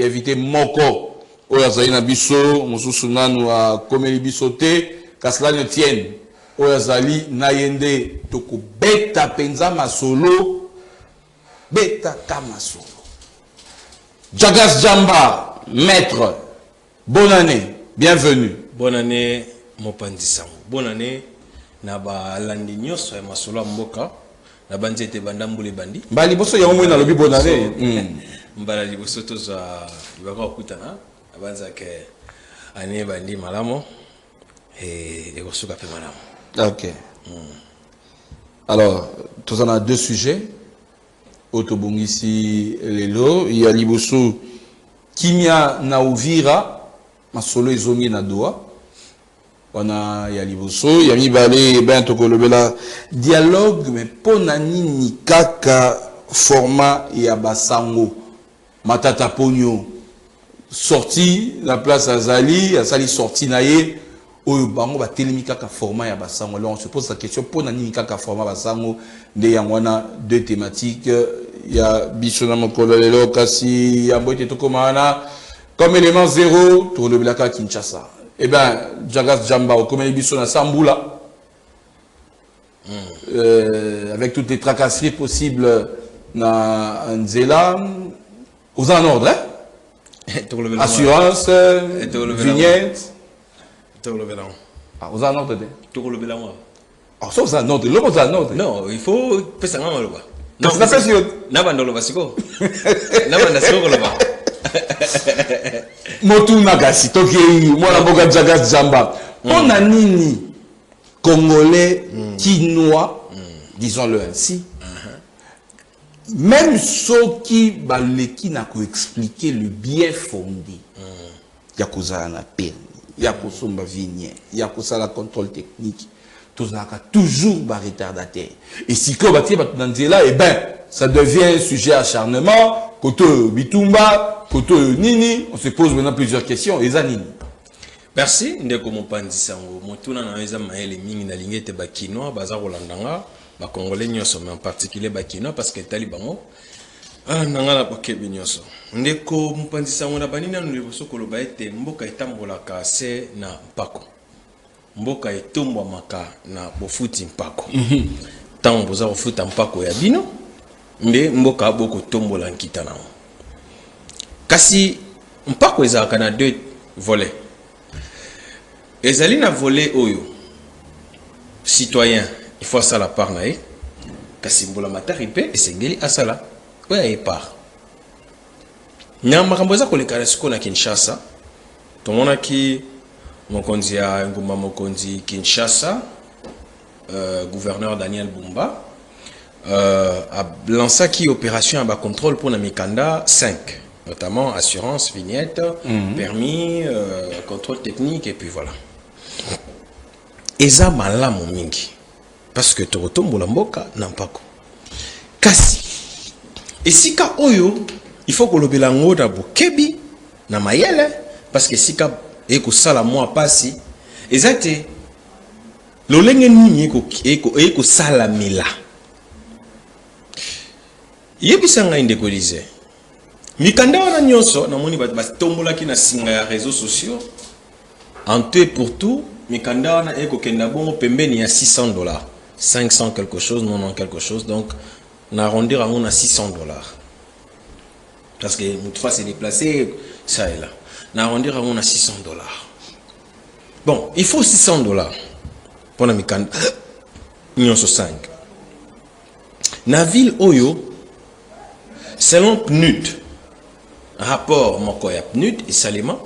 éviter moko oyo azali na biso mosusu nanu akomeli biso te kasi cela ne tienne oyo azali na ye nde tokobeta mpenza masolo betaka masolo. Jagas Jamba, maître, bonne année, bienvenue. Bonne année Mopanzi Sango, bonne année Naba Landi Nyos et Masolo Mboka. La bande était bandambule bandi. Bali boso ya omwe na lobi bonne année. Mbala liboso toza ibaka okutana abanza ke année bandi malamo et de kosuka pe malamo. OK. Alors, tous en a deux sujets. Otobongisi lelo, il y a liboso Kimia na Uvira, masolo ezongi na doa. Wana ya liboso, ya mibale ben tokolobela dialogue mais pona nini kaka format ya basango matata ponyo sorti la place azali asali sorti na ye oyo bango ba telemi kaka format ya basango. Alors on se pose la question pona nini kaka format basango nde yangwana deux thématiques ya bisona mokolo lelo kasi ya boite tokomana comme élément zéro tokolobela ka Kinshasa. Eh bien, Jagas Jamba, au commun Bisson à Samboula, avec toutes les tracasseries possibles dans Nzela, aux en ordre, hein? Assurance, vignette. Aux en ordre, ah, ça, aux en ordre, l'homme aux en ordre. Non, il faut passer un moment là-bas. Non, c'est pas ça, Nabando Basiko. Nabanda Siko là-bas. Motu Nagasi, Toki, moi la boga Jagas Jamba. On a nini congolais, quinois, disons-le ainsi. Même ceux qui baleki n'a qu'à expliquer le bien fondé. Yakuza na permis, Yakusumba vigné, Yakusa la contrôle technique. Tout ça toujours retardataire. Et si que bâti là, eh ben, ça devient un sujet acharnement. Côté Bitumba, côté Nini, on se pose maintenant plusieurs questions. Et Zanini. Merci. Ndeko Mopanzi Sango. Motuna na eza maele mingi na lingete bakinois, baza Rolandanga, ba Congolais nyoso, mais en particulier bakinois parce que talibango. Ah nanga la pakebi nyoso. Ndeko Mopanzi Sango na banina nuliboso koloba ete mboka etambola ka se na mpako. Mboka etombwa maka na bofuti mpako. Tango boza bofuta mpako ya bino. Nde mboka boko tombola nkita na. Kasi mpako ezalaka na deux volets. Ezali na volet oyo citoyen il faut ça la part na ye. Kasi mbola matari pe esengeli asala oya e part. Nyama kamboza kolekana siko na Kinshasa. Tomona ki mokonzi ya ngumba mokonzi Kinshasa gouverneur Daniel Bumba a lancé qui opération à contrôle pour la Mikanda 5, notamment assurance, vignette, permis, contrôle technique et puis voilà. Eza malamu mingi parce que torotombo la mboka nampako. Kasi esika oyo il faut que lobela ngoda bokebi na mayele parce que sika eko sala moi pasi ezate lolenge nini eko sala mila. Yebisanga indeko lize mikanda wana nyonso namoni batombola ki na singa ya réseaux sociaux en tout et pour tout mikanda wana eko kenda bongo pembeni ya $600 500 quelque chose non quelque chose donc na arrondir en a $600 parce que mutfa s'est déplacé ça et là na arrondir en a $600 bon il faut $600 pour la mikanda nyonso 5 na ville oyo. Selon PNUD, rapport Mokoya PNUD et Salema,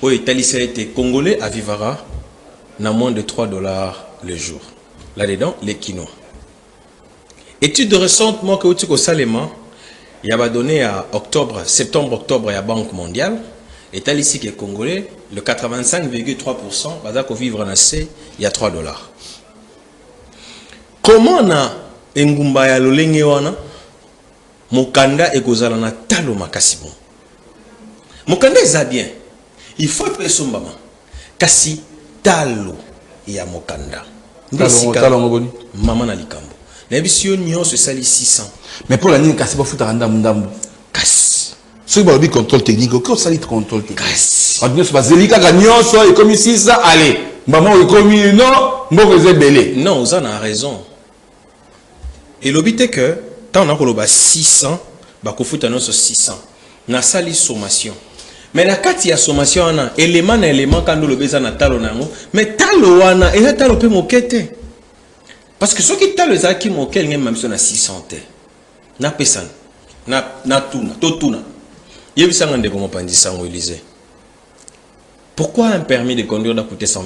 où Italie été congolais à Vivara, n'a moins de $3 le jour. Là-dedans, les quinois. Étude récente, moi, que Salema, il y a donné à septembre-octobre, à la Banque mondiale, Italie ici qui est congolais, le 85,3%, va vivre en AC, il y a $3. Comment on a Ngumba ya lolenge wana? Mokanda ekozala na talo makasi bon. Mokanda eza bien. Il faut être sombama. Kasi talo ya mokanda. Talo ngoboni. Mama na likambo. Na bisio nyonso sali 600. Mais pour la nini kasi ba futa ndambu ndambu. Kasi. ceux qui ont le contrôle technique, aucun salit contrôle technique. Kasi. On dit que c'est Zélika Gagnon, soit et comme ici, ça, allez. Maman, il comme non, moi, vous êtes belé. Non, vous en avez raison. Et l'obité que, tant on a qu'on 600, bah qu'on fout un 600. Na sali sommation. Mais la carte y a sommation on a élément na élément quand nous le besoin na talo na mais talo wana et talo pe mokete. Parce que ceux qui talo za ki mokel ngem même na 600 te. Na pesan. Na tuna, to tuna. Yebisa ngande ko mopandi sango Élysée. Pourquoi un permis de conduire doit coûter $120?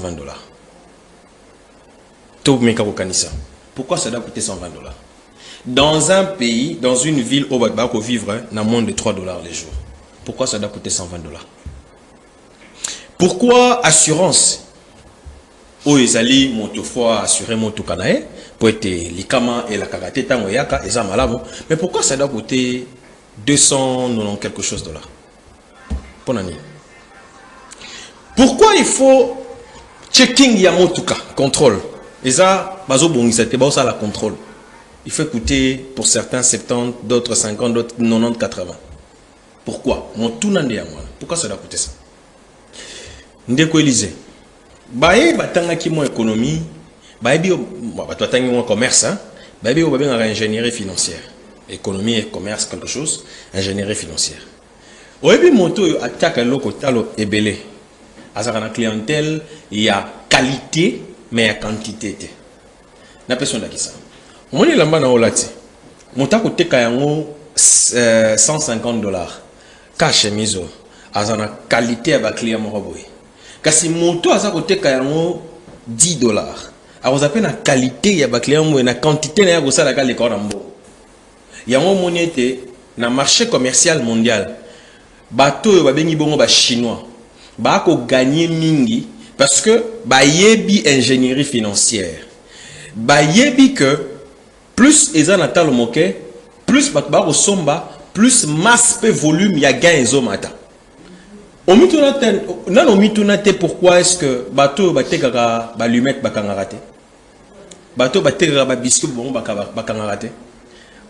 Tout meka ko kanisa. Pourquoi ça doit coûter $120? Dans un pays, dans une ville où on va vivre, n'a moins de $3 les jours. Pourquoi ça doit coûter $120? Pourquoi assurance? Où ils allaient fois assurer mon tout canaé pour être l'ikama et la karaté tango yaka et ça malabo. Mais pourquoi ça doit coûter 290 quelque chose dollars? Pour l'année. Pourquoi il faut checking yamotuka contrôle? Et ça, bazo bongi c'était pas ça la contrôle. Il fait coûter pour certains 70, d'autres 50, d'autres 90, 80. Pourquoi? Mon tout n'a pas. Pourquoi ça doit coûter ça? Ndeko Élysée. Baye batanga ki mon économie, baye bio batanga mon commerce, hein. Baye bio babeng ingénierie financière. Économie et commerce quelque chose, ingénierie financière. Oyebi moto yo attaque loko talo ebele. Azaka na clientèle, il y a qualité mais il y a quantité. Na personne da ki ça. Moni lamba na olati. Motako teka yango $150. Cash miso. Azana qualité ba client mo boy. Kasi moto azako teka yango $10. Alors appelle na qualité ya ba client mo na quantité na ya gosala ka le korambo. Yango monete na marché commercial mondial. Bato yo ba bengi bongo ba chinois. Ba ko gagner mingi parce que ba yebi ingénierie financière. Ba yebi que plus ils ont atteint le moquet, plus batba au somba, plus masse et volume y a gain et zomata. Au mitunate, pourquoi est-ce que bateau batega balumet bakangarate? Bateau batega babiscuit bon bakangarate?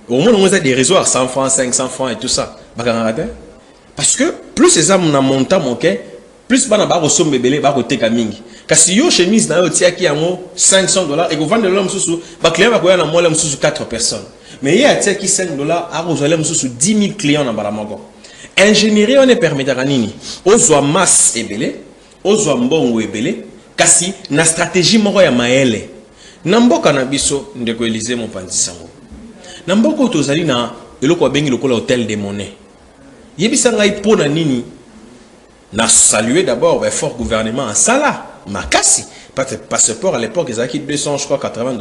Au moins on a des réseaux à 100 francs, 500 francs et tout ça. Bakangarate? Parce que plus les hommes na monta moquet, plus bana ba resombe belé ba koteka mingi. Kasi yo chemise na yo tiaki yango $500 et que vendre l'homme sous ba client ba koya na moi l'homme sous 4 personnes. Mais il y a tiaki $5 a rozole sous 10 000 clients na balamoko. Ingénierie on est permettre nini. Ozwa masse ebele, ozwa mbongo ebele, kasi na stratégie moko ya maele. Na mboka na biso ndeko Élysée mon pandisango. Na mboka tozali na eloko bengi lokola hôtel des monnaies. Yebisa ngai pona nini. Na salué d'abord fort gouvernement en sala makasi parce que passeport à l'époque ils avaient 200 je crois $80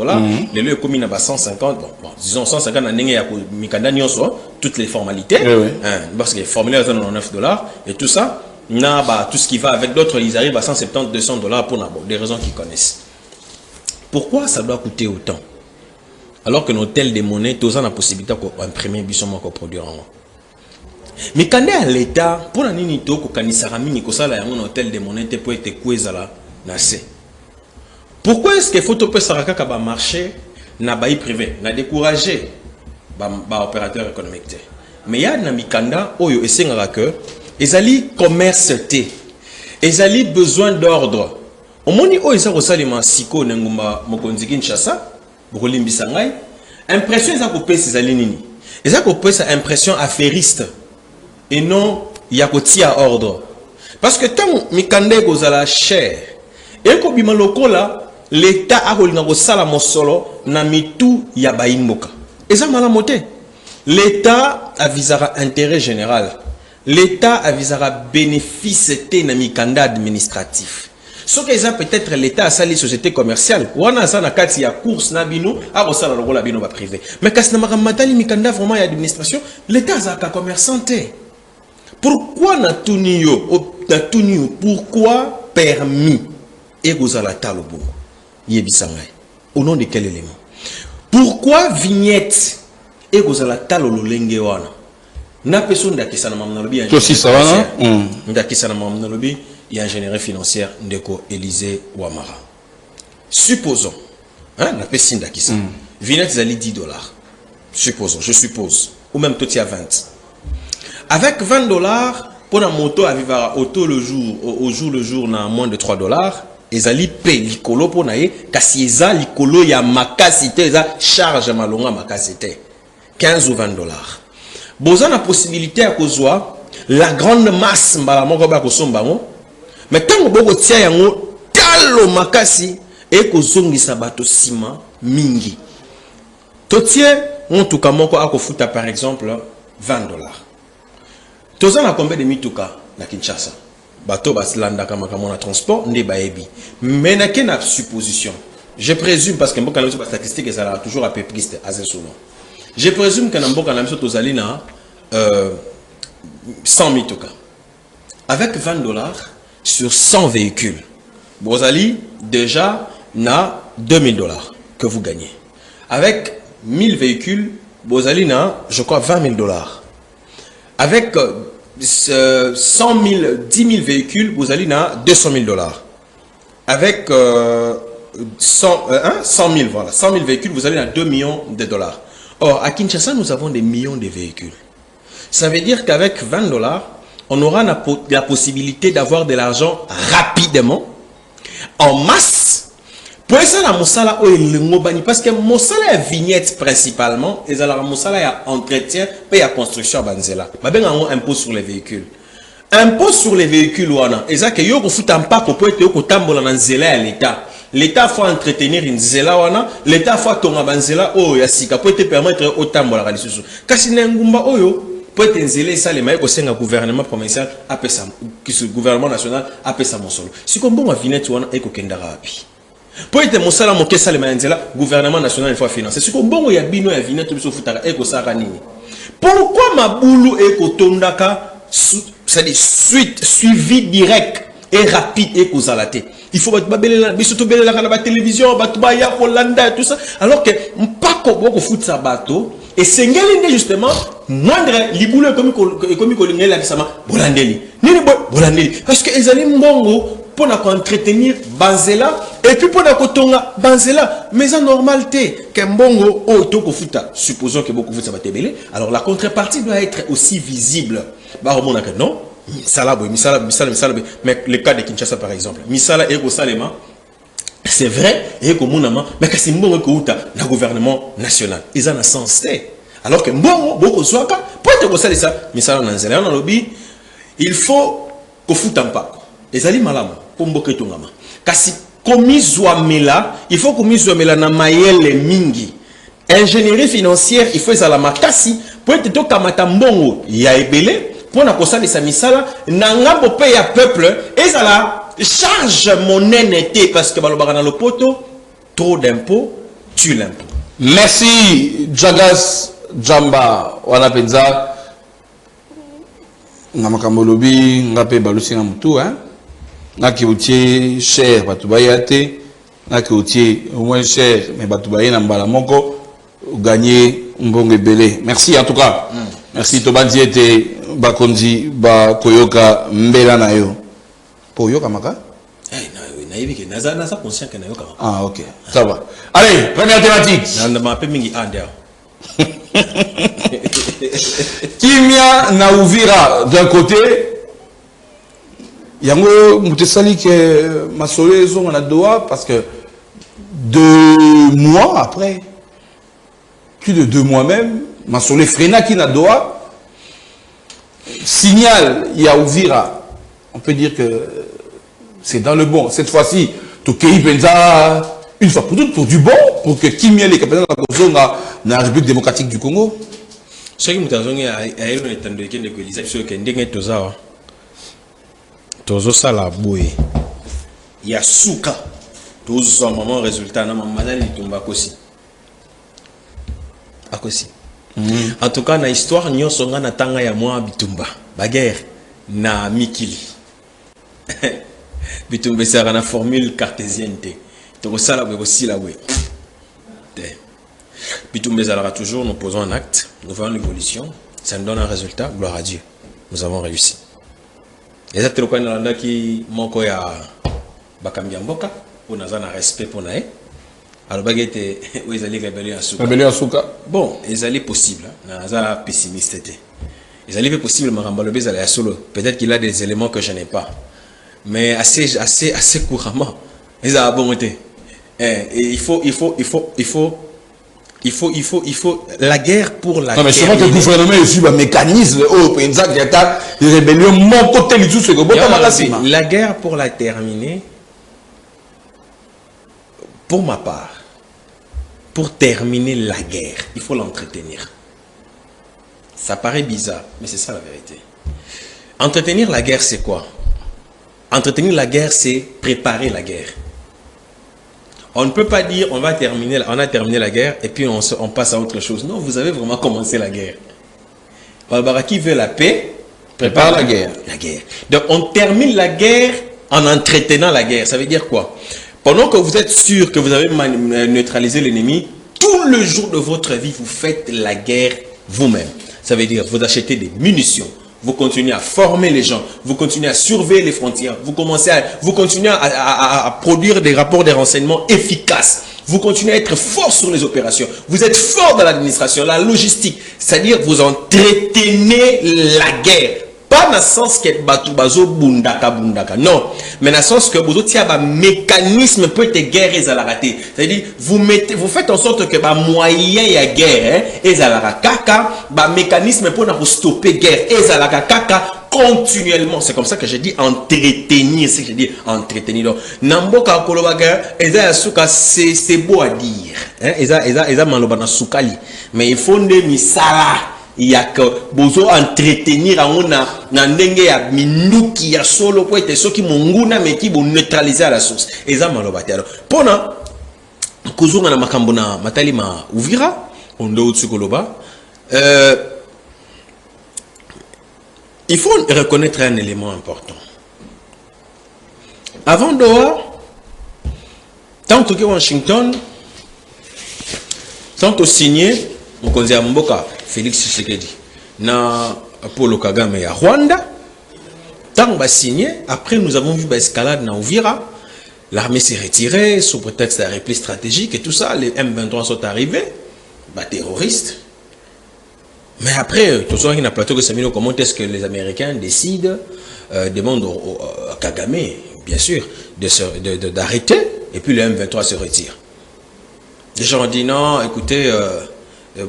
les lieux commis na 150 bon disons 150 na ndenge ya ko mikanda nyonso toutes les formalités parce que les formulaires sont $99 et tout ça na ba tout ce qui va avec d'autres ils arrivent à 170 $200 pour des raisons qu'ils connaissent. Pourquoi ça doit coûter autant alors que l'hôtel des monnaies tous ont la possibilité d'imprimer bisoma ko produire en mais quand à l'État, pour la nini to ko kanisara mingi ko sala ya mon hôtel de monnaie pour être kwezala na se. Pourquoi est-ce qu'il faut topé saraka ka ba marché na bail privé, na décourager ba opérateur économique te. Mais ya na mikanda oyo esengaka que ezali commerce te. Ezali besoin d'ordre. Omoni oyo eza ko salima siko na ngumba mokonzi Kinshasa, bokolimbisa ngai, impression eza ko pesa ezali nini? Eza ko pesa impression affairiste. Et non, il y a à ordre. Parce que tant mikande kozala cher, et ko bima lokola, l'État a kolinga ko sala mosolo na mitu ya baimboka. Et ça malamote. L'État avisera intérêt général. L'État avisera bénéfice te na mikanda administratif. Ce que ça peut-être l'État a sali société commerciale. Wana sa na kati ya course na bino, a ko sala lokola bino ba privé. Mais kas na makamatali mikanda vraiment ya administration, l'État a ka commerçanté. Pourquoi pourquoi permis et gozala talobo yebisangay au nom de quel élément? Pourquoi vignette et gozala talolo lenge wana na personne d'akisa na mamna lobi aussi ça va d'akisa na mamna lobi il y a ingénierie financière ndeko Élysée Ouamara. Supposons hein na personne d'akisa vignette zali $10. Supposons, je suppose ou même tout y a 20. avec 20 dollars pour la moto à vivre auto le jour au jour le jour na moins de 3 dollars ezali pe likolo pour naie kasi eza likolo ya makasi te eza charge malonga makasi te 15 ou 20 dollars boza na possibilité à kozwa la grande masse mbala moko ba kosomba ngo mais tango boko tia yango talo makasi e kozongisa bato sima mingi totie mutuka moko akofuta par exemple 20 dollars toza na combien de mituka na Kinshasa bato baslanda kama na transport nde baebi mais na ke na supposition je présume parce que mboka na biso ba statistique ezala toujours à peu près assez souvent je présume que na mboka na biso tozali na 100 mituka avec 20 dollars sur 100 véhicules bozali déjà na 2000 dollars que vous gagnez avec 1000 véhicules bozali na je crois 20 000 dollars avec 100 000 10 000 véhicules vous allez na 200 000 dollars avec 100 000 voilà 100 000 véhicules vous allez na 2 millions de dollars. Or à Kinshasa nous avons des millions de véhicules. Ça veut dire qu'avec 20 dollars on aura la possibilité d'avoir de l'argent rapidement en masse pour ça la mosala parce que mosala est vignette principalement et la mosala ya entretien et ya construction banzela ba benga un impôt sur les véhicules impôt sur les véhicules wana eza que yo ko futa mpako po ete yo ko tambola na nzela ya l'état faut entretenir une nzela wana l'état faut tonga banzela oyo ya sika po ete permettre au tambola ka lisusu kasi na ngumba oyo po ete nzela esalema ko senga gouvernement provincial apesa ki gouvernement national apesa mosolo siko mbongo vignette wana eko kenda rapi pour être mosala moke salema nzela gouvernement national il faut financer ce ko mbongo ya bino ya vignette biso futaka eko saka nini pourquoi mabulu eko tondaka c'est-à-dire suivi direct et rapide eko zalate il faut babelela biso to belela na ba télévision ba tuba ya Hollanda tout ça alors que mpako boko futsa bato et sengeli nde justement moindre libulu ekomi ko lingela kisama bolandeli nini bolandeli parce que ezali mbongo pour entretenir banzela et puis pour kotonga banzela mais c'est normal que mbongo otoko futa supposons que beaucoup futa batebele alors la contrepartie doit être aussi visible ba remona que non misala mais le cas de Kinshasa par exemple misala ego salema c'est vrai ego monama mais que c'est mbongo ko uta na gouvernement national ils en a sens alors que mbongo boko swaka pour être ko ça misala na nzela na lobby il faut ko futa mpako ezali malamu pour mboka tongama kasi komizwamela il faut komizwamela na mayele mingi ingénierie financière il faut ezala makasi pour être to kamata mbongo ya ebele pour na kosalisa misala na ngambo pe ya peuple ezala charge monnaie parce que balobaka na lopoto trop d'impôts tue l'impôt. Merci Jagas Jamba wana penza ngamakambo lobi ngape balusi na mutu hein naki otie cher batubayate naki otie au moins cher mais batubaye na mbala moko gagner mbongo ebele. Merci en tout cas. Merci tobandi ete bakonzi ba koyoka mbela na yo po yoka maka na hivi que naza conscient que na yoka. Ah OK ça va. Allez première thématique na mape mingi andia Kimia na Uvira d'un côté yango mutesali que masolo ezonga na Doha parce que 2 mois après plus de 2 mois même masolo frena qui na Doha signal ya Uvira on peut dire que c'est dans le bon cette fois-ci to kei penza une fois pour toutes pour du bon pour que Kimia les capitaines na la République démocratique du Congo. Ce qui mutazongi a elo etando ekende ko elisa biso ke ndenge tozawa tozo sala boye ya suka tozo maman résultat na mamana litumba kosi akosi en tout cas na histoire nyonso nga na tanga ya mwa bitumba baguerre na mikili bitumba sera na formule cartésienne te to sala boye aussi la boye bitumba sera toujours nous posons un acte nous faisons l'évolution ça nous donne un résultat gloire à Dieu nous avons réussi. Les autres qui ont qui moko ya bakambi mboka pour naza na respect pour nae alors bagete où ils allaient rébellion à souka bon ils allaient possible naza pessimiste Les alliés possible Marambalobe à solo. Peut-être qu'il a des éléments que je n'ai pas. Mais assez couramment. Ils ont abondé. Et il faut la guerre pour la non mais sûrement que le gouvernement est sur un mécanisme de rébellion mon côté la guerre pour la terminer, pour ma part, pour terminer la guerre il faut l'entretenir. Ça paraît bizarre mais c'est ça la vérité. Entretenir la guerre c'est quoi? Entretenir la guerre c'est préparer la guerre. On ne peut pas dire on a terminé la guerre et puis on passe à autre chose. Non, vous avez vraiment commencé la guerre. Barbara qui veut la paix prépare la guerre. Donc on termine la guerre en entretenant la guerre. Ça veut dire quoi? Pendant que vous êtes sûr que vous avez neutralisé l'ennemi, tout le jour de votre vie, vous faites la guerre vous-même. Ça veut dire vous achetez des munitions. Vous continuez à former les gens, vous continuez à surveiller les frontières, vous continuez à produire des rapports de renseignements efficaces, vous continuez à être fort sur les opérations, vous êtes fort dans l'administration, la logistique, c'est-à-dire vous entretenez la guerre. Pas dans le sens que Batubazo bundaka, non, mais dans le sens que vous avez un mécanisme pour être guerre et raté. C'est-à-dire vous faites en sorte que les moyens de guerre et mécanisme pour stopper guerre et continuellement. C'est comme ça que je dis entretenir, c'est que je dis entretenir. Donc, Namboka Kolobaga, c'est beau à dire. Eza malobana soukali, mais il faut ne misala. Il y a que besoin d'entretenir na ndenge ya minuki ya solo pour être ceux qui monguna mais qui vont neutraliser à la source. Et ça malobati. Alors, pona kozunga na makambo na matali ma Uvira, ondo utsikoloba. Il faut reconnaître un élément important. Avant Doha, tant que Washington, tant que signé, on connaît Mboka Félix Tshisekedi na Paulo Kagame à Rwanda. Tant que signé, après nous avons vu l'escalade na Uvira. L'armée s'est retirée sous prétexte de la repli stratégique et tout ça. Les M23 sont arrivés, terroristes. Mais après, tout ça qui n'a pas plateau que ça, comment est-ce que les Américains décident, demandent à Kagame, bien sûr, d'arrêter, et puis le M23 se retire. Les gens ont dit non, écoutez, il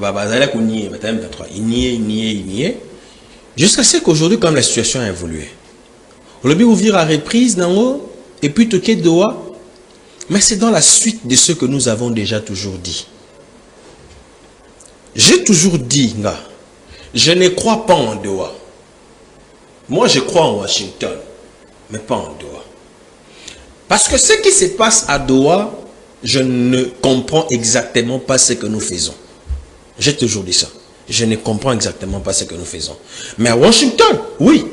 niait. Jusqu'à ce qu'aujourd'hui, comme la situation a évolué, on l'a vu ouvrir à reprise, et puis toquer Doha, mais c'est dans la suite de ce que nous avons déjà toujours dit. J'ai toujours dit, je ne crois pas en Doha. Moi, je crois en Washington, mais pas en Doha. Parce que ce qui se passe à Doha, je ne comprends exactement pas ce que nous faisons. J'ai toujours dit ça. Je ne comprends exactement pas ce que nous faisons. Mais à Washington, oui.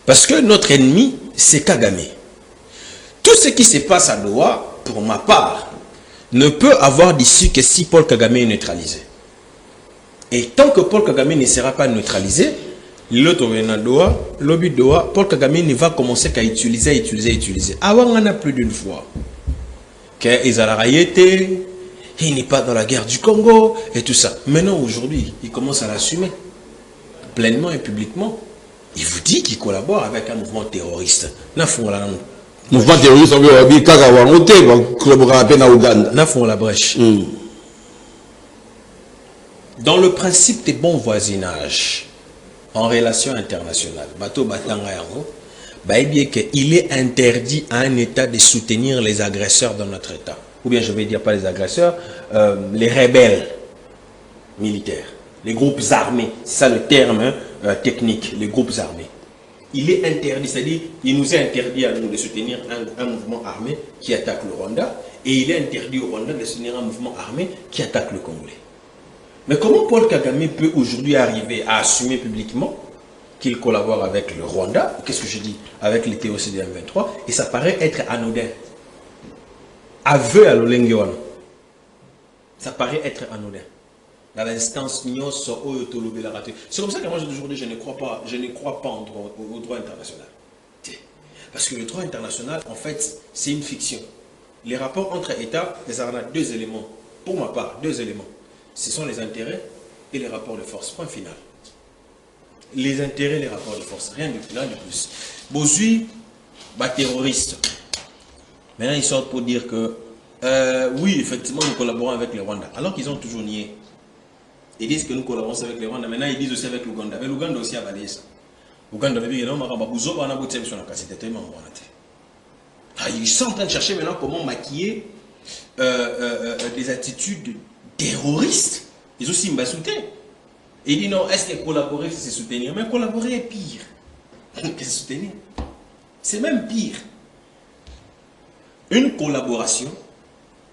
Parce que notre ennemi, c'est Kagame. Tout ce qui se passe à Doha, pour ma part, ne peut avoir d'issue que si Paul Kagame est neutralisé. Et tant que Paul Kagame ne sera pas neutralisé, l'autre Doha, lobby Doha, Paul Kagame ne va commencer qu'à utiliser. Avant, on en a plus d'une fois. Il n'est pas dans la guerre du Congo et tout ça. Maintenant, aujourd'hui, il commence à l'assumer pleinement et publiquement. Il vous dit qu'il collabore avec un mouvement terroriste. Mouvement terroriste, on veut collaborer à peine à Ouganda. La brèche. Dans le principe des bons voisinages en relation internationale, il est interdit à un État de soutenir les agresseurs dans notre État. Ou bien je vais dire pas les agresseurs, les rebelles militaires, les groupes armés. C'est ça le terme technique, les groupes armés. Il est interdit, c'est-à-dire il nous est interdit à nous de soutenir un mouvement armé qui attaque le Rwanda et il est interdit au Rwanda de soutenir un mouvement armé qui attaque le Congolais. Mais comment Paul Kagame peut aujourd'hui arriver à assumer publiquement qu'il collabore avec le Rwanda, qu'est-ce que je dis, avec les TOC de M23, et ça paraît être anodin. Aveu à l'Olengewan. Ça paraît être anodin. Dans l'instance c'est comme ça que moi aujourd'hui je ne crois pas au droit international. Parce que le droit international, en fait, c'est une fiction. Les rapports entre États, il y a deux éléments. Pour ma part, deux éléments. Ce sont les intérêts et les rapports de force. Point final. les intérêts, les rapports de force, rien de plus. Bozui, terroriste. Maintenant, ils sortent pour dire que oui, effectivement, nous collaborons avec les Rwandais, alors qu'ils ont toujours nié. Ils disent que nous collaborons avec les Rwandais. Maintenant, ils disent aussi avec l'Ouganda. Mais l'Ouganda aussi a balayé ça. L'Ouganda, ils sont en train de chercher maintenant comment maquiller des attitudes terroristes. Ils ont aussi m'insulté. Et ils disent non, est-ce que collaborer, c'est soutenir? Mais collaborer est pire que soutenir. C'est même pire. Une collaboration,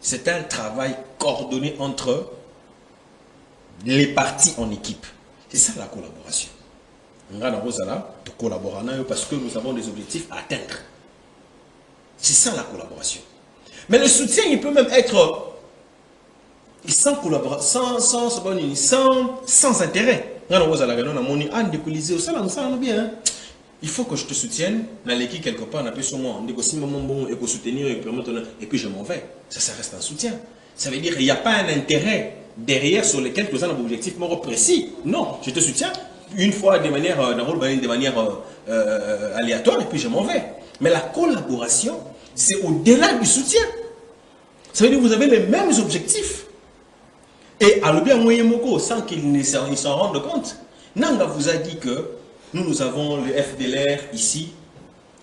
c'est un travail coordonné entre les parties en équipe. C'est ça la collaboration. Nous collaborons parce que nous avons des objectifs à atteindre. C'est ça la collaboration. Mais le soutien, il peut même être sans collaboration, sans intérêt. Il faut que je te soutienne. Dans l'équipe, quelque part, on a pu sur moi. On négocie mon bon et soutenir et puis je m'en vais. Ça reste un soutien. Ça veut dire qu'il n'y a pas un intérêt derrière sur lequel tu as un objectif précis. Non, je te soutiens une fois de manière aléatoire et puis je m'en vais. Mais la collaboration, c'est au-delà du soutien. Ça veut dire que vous avez les mêmes objectifs. Et à l'objet Moyemoko, sans qu'ils s'en rendent compte, Nanga vous a dit que nous avons le FDLR ici,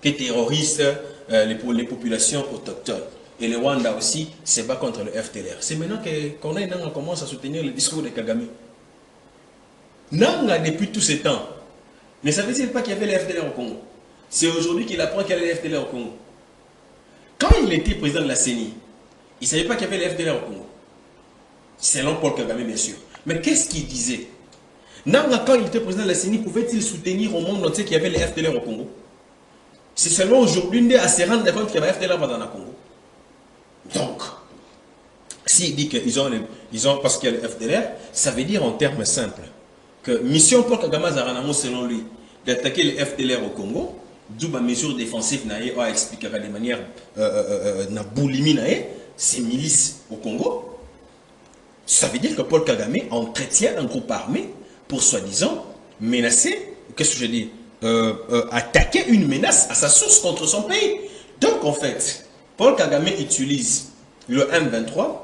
qui est terroriste les populations autochtones. Et le Rwanda aussi se bat contre le FDLR. C'est maintenant qu'on Nanga commence à soutenir le discours de Kagame. Nanga, depuis tout ce temps, ne savait-il pas qu'il y avait le FDLR au Congo? C'est aujourd'hui qu'il apprend qu'il y avait le FDLR au Congo. Quand il était président de la CENI, il ne savait pas qu'il y avait le FDLR au Congo. Selon Paul Kagame, bien sûr. Mais qu'est-ce qu'il disait? Nanga, quand il était président de la CENI, pouvait-il soutenir au monde entier qu'il y avait le FDLR au Congo? C'est seulement aujourd'hui à se rendre compte qu'il y avait le FDLR dans le Congo. Donc, s'il dit qu'ils ont parce qu'il y a le FDLR, ça veut dire en termes simples que mission Paul Kagame Zaranamo, selon lui, d'attaquer le FDLR au Congo, d'où ma mesure défensive a expliqué de manière na boulimie ces milices au Congo. Ça veut dire que Paul Kagame entretient un groupe armé pour soi-disant menacer, qu'est-ce que je dis, attaquer une menace à sa source contre son pays. Donc en fait, Paul Kagame utilise le M23,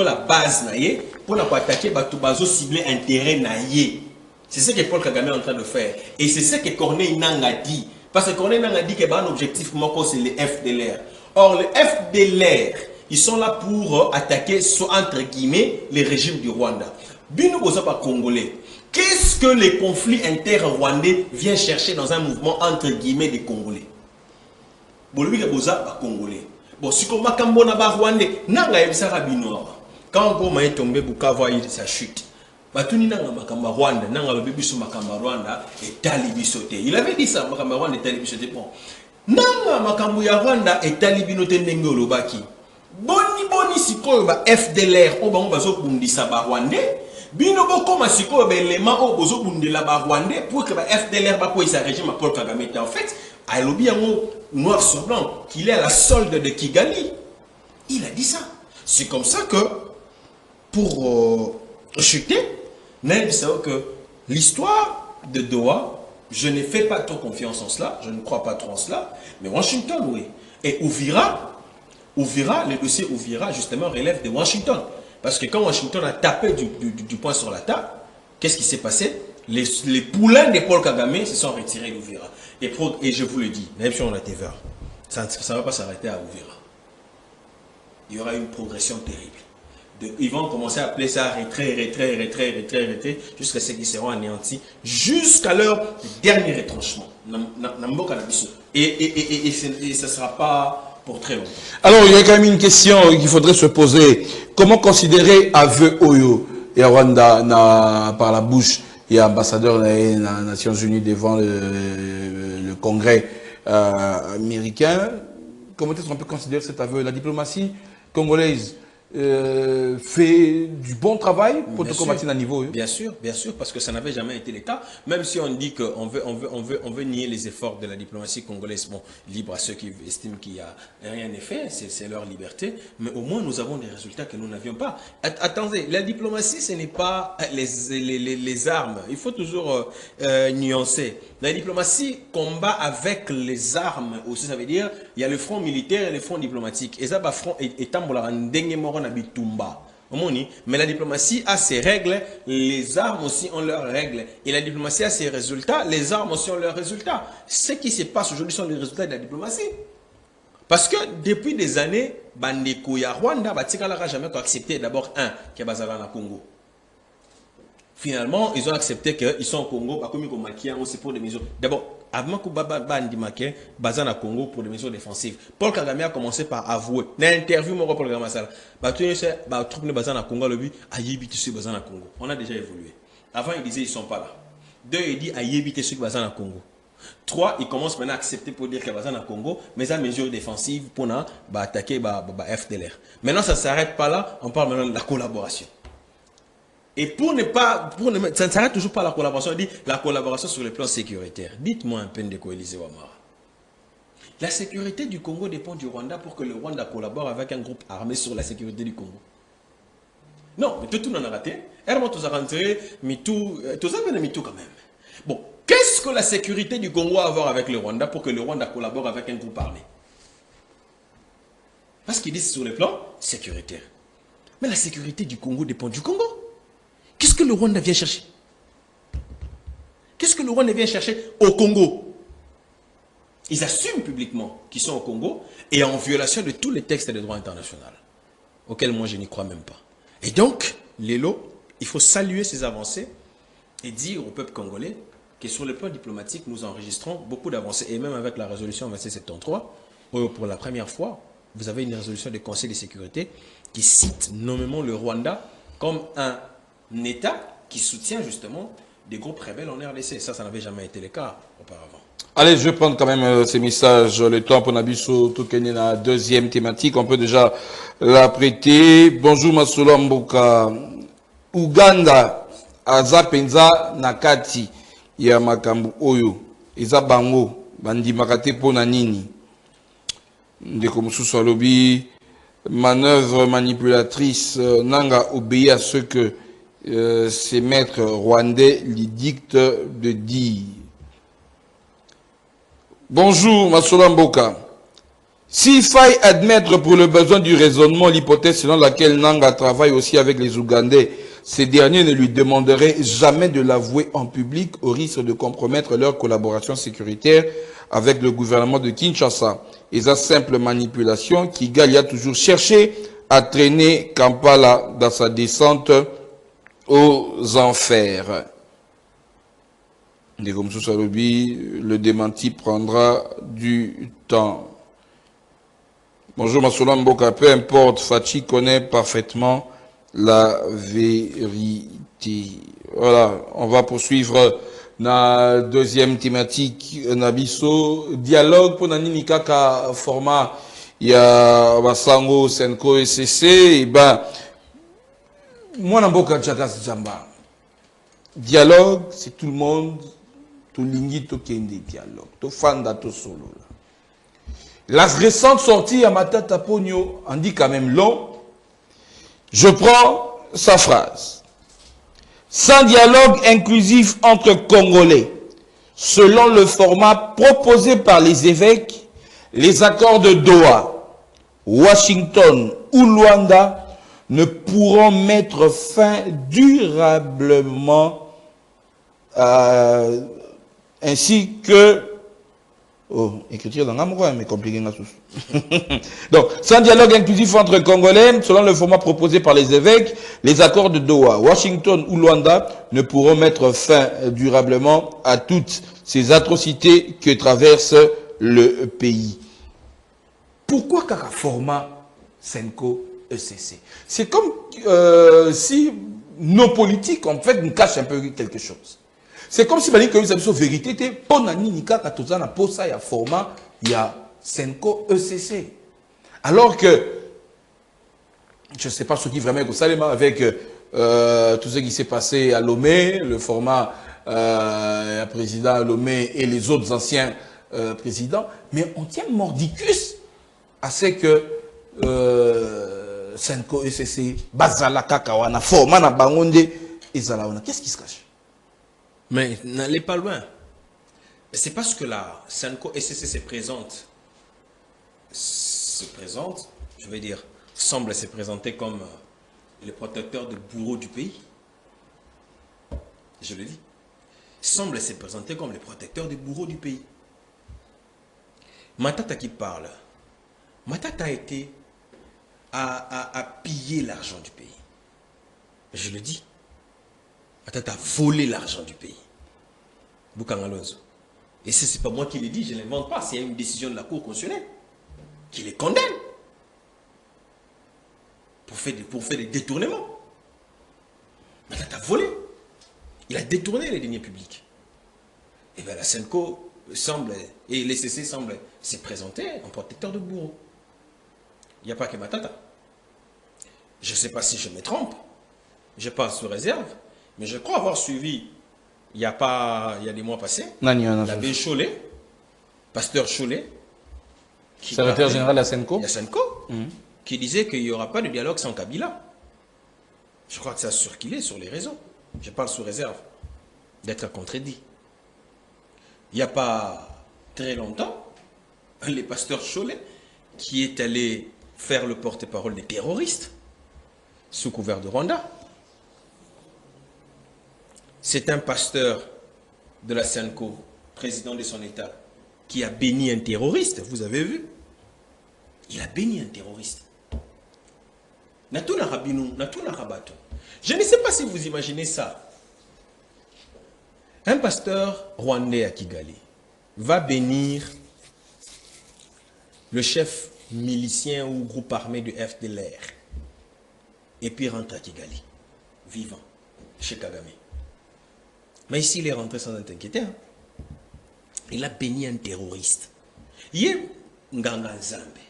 la base naïe, pour attaquer Batubazo ciblé intérêt naïe. C'est ce que Paul Kagame est en train de faire. Et c'est ce que Corneille Nangaa dit. Parce que Corneille Nangaa dit que l'objectif, c'est le FDLR. Or, le FDLR, ils sont là pour attaquer, entre guillemets, les régimes du Rwanda. Bino Bozaba Congolais. Qu'est-ce que les conflits inter-rwandais viennent chercher dans un mouvement, entre guillemets, des Congolais? Bolivie Bozaba Congolais. Bon, si on a un Rwandais, Nanga Ebisara Bino. Quand on est tombé, Bukavu, sa chute. Il avait dit ça, Rwanda et Talibisoté. Bon, Nanga Makambu ya Rwanda et Talibinote Ndenge Olobaki. Boni siko ba FDLR o bango bazo bundisa ba Rwandais. Bino boko masiko ba élément o bozo bundela ba Rwandais pour que ba FDLR ba sa régime Paul Kagame. En fait, à l'obi noir sur blanc qu'il est à la solde de Kigali. Il a dit ça. C'est comme ça que pour chuter, que l'histoire de Doha, je ne fais pas trop confiance en cela, je ne crois pas trop en cela, mais Washington, oui. Et Ouvira, le dossier Ouvira, justement, relève de Washington. Parce que quand Washington a tapé du poing sur la table, qu'est-ce qui s'est passé? Les poulains de Paul Kagame se sont retirés d'Ouvira. Et je vous le dis, même si on a TV, ça ne va pas s'arrêter à Ouvira. Il y aura une progression terrible. Ils vont commencer à appeler ça retrait, jusqu'à ce qu'ils seront anéantis, jusqu'à leur dernier retranchement. Et ça ne sera pas pour très longtemps. Alors, il y a quand même une question qu'il faudrait se poser. Comment considérer Aveu Oyo et Rwanda par la bouche et ambassadeur des Nations Unies devant le Congrès américain? Comment est-ce qu'on peut considérer cet aveu? La diplomatie congolaise fait du bon travail pour te combattre à niveau. Bien sûr, parce que ça n'avait jamais été le cas. Même si on dit qu'on veut nier les efforts de la diplomatie congolaise, bon, libre à ceux qui estiment qu'il n'y a rien n'est fait, c'est leur liberté, mais au moins nous avons des résultats que nous n'avions pas. Attendez, la diplomatie, ce n'est pas les armes. Il faut toujours nuancer. La diplomatie combat avec les armes aussi, ça veut dire il y a le front militaire et le front diplomatique. Et ça, le front est mais la diplomatie a ses règles, les armes aussi ont leurs règles. Et la diplomatie a ses résultats, les armes aussi ont leurs résultats. Ce qui se passe aujourd'hui sont les résultats de la diplomatie. Parce que depuis des années, Bandeko ya Rwanda, Batikala n'a jamais accepté d'abord qui est basé dans Congo. Finalement, ils ont accepté qu'ils sont au Congo, aussi pour des mesures. D'abord, avant que Bandi Maké, basé au Congo pour des mesures défensives. Paul Kagame a commencé par avouer. Dans l'interview, mon Paul Kagame a dit que basé au Congo, Congo. On a déjà évolué. Avant, il disait qu'ils ne sont pas là. 2, il dit Ayébité sur basé au Congo. 3, il commence maintenant à accepter pour dire qu'il y a basé au Congo, mais à mesure défensive pour attaquer FDLR. Maintenant, ça ne s'arrête pas là, on parle maintenant de la collaboration. Et ça ne s'arrête toujours pas la collaboration, on dit la collaboration sur le plan sécuritaire. Dites-moi un peu de quoi Élisée Ouamara. La sécurité du Congo dépend du Rwanda pour que le Rwanda collabore avec un groupe armé sur la sécurité du Congo. Non, mais tout le monde a raté. Herman, tout a rentré, mais tout quand même. Bon, qu'est-ce que la sécurité du Congo a à voir avec le Rwanda pour que le Rwanda collabore avec un groupe armé? Parce qu'ils disent sur le plan sécuritaire. Mais la sécurité du Congo dépend du Congo. Qu'est-ce que le Rwanda vient chercher? Qu'est-ce que le Rwanda vient chercher au Congo? Ils assument publiquement qu'ils sont au Congo et en violation de tous les textes de droit international, auxquels moi je n'y crois même pas. Et donc, Lélo, il faut saluer ces avancées et dire au peuple congolais que sur le plan diplomatique, nous enregistrons beaucoup d'avancées. Et même avec la résolution 2673, pour la première fois, vous avez une résolution du Conseil de sécurité qui cite nommément le Rwanda comme un État qui soutient justement des groupes rebelles en RDC. Ça n'avait jamais été le cas auparavant. Allez, je vais prendre quand même ces messages, le temps pour Nabiso Toukeni, la deuxième thématique. On peut déjà la prêter. Bonjour Masolo Mboka. Uganda, Azapenza Nakati, Yamakambu Oyo, Izabango, Bandi Makate Ponanini. Ndeko Mususu Alobi, manœuvre manipulatrice, Nanga obéit à ce que ces maîtres rwandais lui dictent de dire. Bonjour, Masolo Mboka. S'il faille admettre pour le besoin du raisonnement l'hypothèse selon laquelle Nanga travaille aussi avec les Ougandais, ces derniers ne lui demanderaient jamais de l'avouer en public au risque de compromettre leur collaboration sécuritaire avec le gouvernement de Kinshasa. Et sa simple manipulation, Kigali a toujours cherché à traîner Kampala dans sa descente aux enfers. Le démenti prendra du temps. Bonjour Masolo Mboka, peu importe, Fachi connaît parfaitement la vérité. Voilà, on va poursuivre la deuxième thématique, Nabiso. Dialogue pour Nani Kaka format, il y a Basango, Senko et CC, et ben, moi Namboka Tchakas Djamba. Dialogue, c'est tout le monde, tout lingi, tout kende dialogue, tout fanda, tout solo. La récente sortie à Matata Pogno en dit quand même long. Je prends sa phrase. Sans dialogue inclusif entre Congolais, selon le format proposé par les évêques, les accords de Doha, Washington ou Luanda ne pourront mettre fin durablement ainsi que... Oh, écriture dans l'amour, mais compliqué. Donc, sans dialogue inclusif entre Congolais, selon le format proposé par les évêques, les accords de Doha, Washington ou Luanda ne pourront mettre fin durablement à toutes ces atrocités que traverse le pays. Pourquoi Kaka format Senko ECC? C'est comme si nos politiques, en fait, nous cachent un peu quelque chose. C'est comme si vous avez une vérité, pour Nanika Katozana, pour ça, il y a format, il y a Senko ECC. Alors que je ne sais pas ce qui vraiment est avec tout ce qui s'est passé à Lomé, le format président Lomé et les autres anciens présidents, mais on tient mordicus à ce que Senko SSC, Bazala Kakawana, format na Bangonde et Zalaona. Qu'est-ce qui se cache? Mais n'allez pas loin. C'est parce que la Senko SSC je vais dire, semble se présenter comme les protecteurs de bourreaux du pays. Je le dis. Semble se présenter comme les protecteurs des bourreaux du pays. Matata qui parle. Matata a été à piller l'argent du pays. Je le dis. Matata a volé l'argent du pays. Boukangalonzo. Et ce n'est pas moi qui le dis, je ne l'invente pas. C'est une décision de la Cour constitutionnelle qui les condamne pour faire des détournements. Matata a volé. Il a détourné les deniers publics. Et bien la Senko semble, et les CC semblent se présenter en protecteur de bourreaux. Il n'y a pas que Matata. Je ne sais pas si je me trompe. Je parle sous réserve. Mais je crois avoir suivi, il y a des mois passés, l'abbé Cholet, pasteur Cholet, secrétaire général de la Senko, qui disait qu'il n'y aura pas de dialogue sans Kabila. Je crois que ça a circulé sur les réseaux. Je parle sous réserve d'être contredit. Il n'y a pas très longtemps, le pasteur Cholet, qui est allé faire le porte-parole des terroristes, sous couvert de Rwanda. C'est un pasteur de la Senko, président de son État, qui a béni un terroriste, vous avez vu? Il a béni un terroriste. Je ne sais pas si vous imaginez ça. Un pasteur rwandais à Kigali va bénir le chef milicien ou groupe armé du FDLR et puis rentre à Kigali, vivant, chez Kagame. Mais ici, il est rentré sans t'inquiéter. Hein. Il a béni un terroriste. Il est Nganga Nzambe,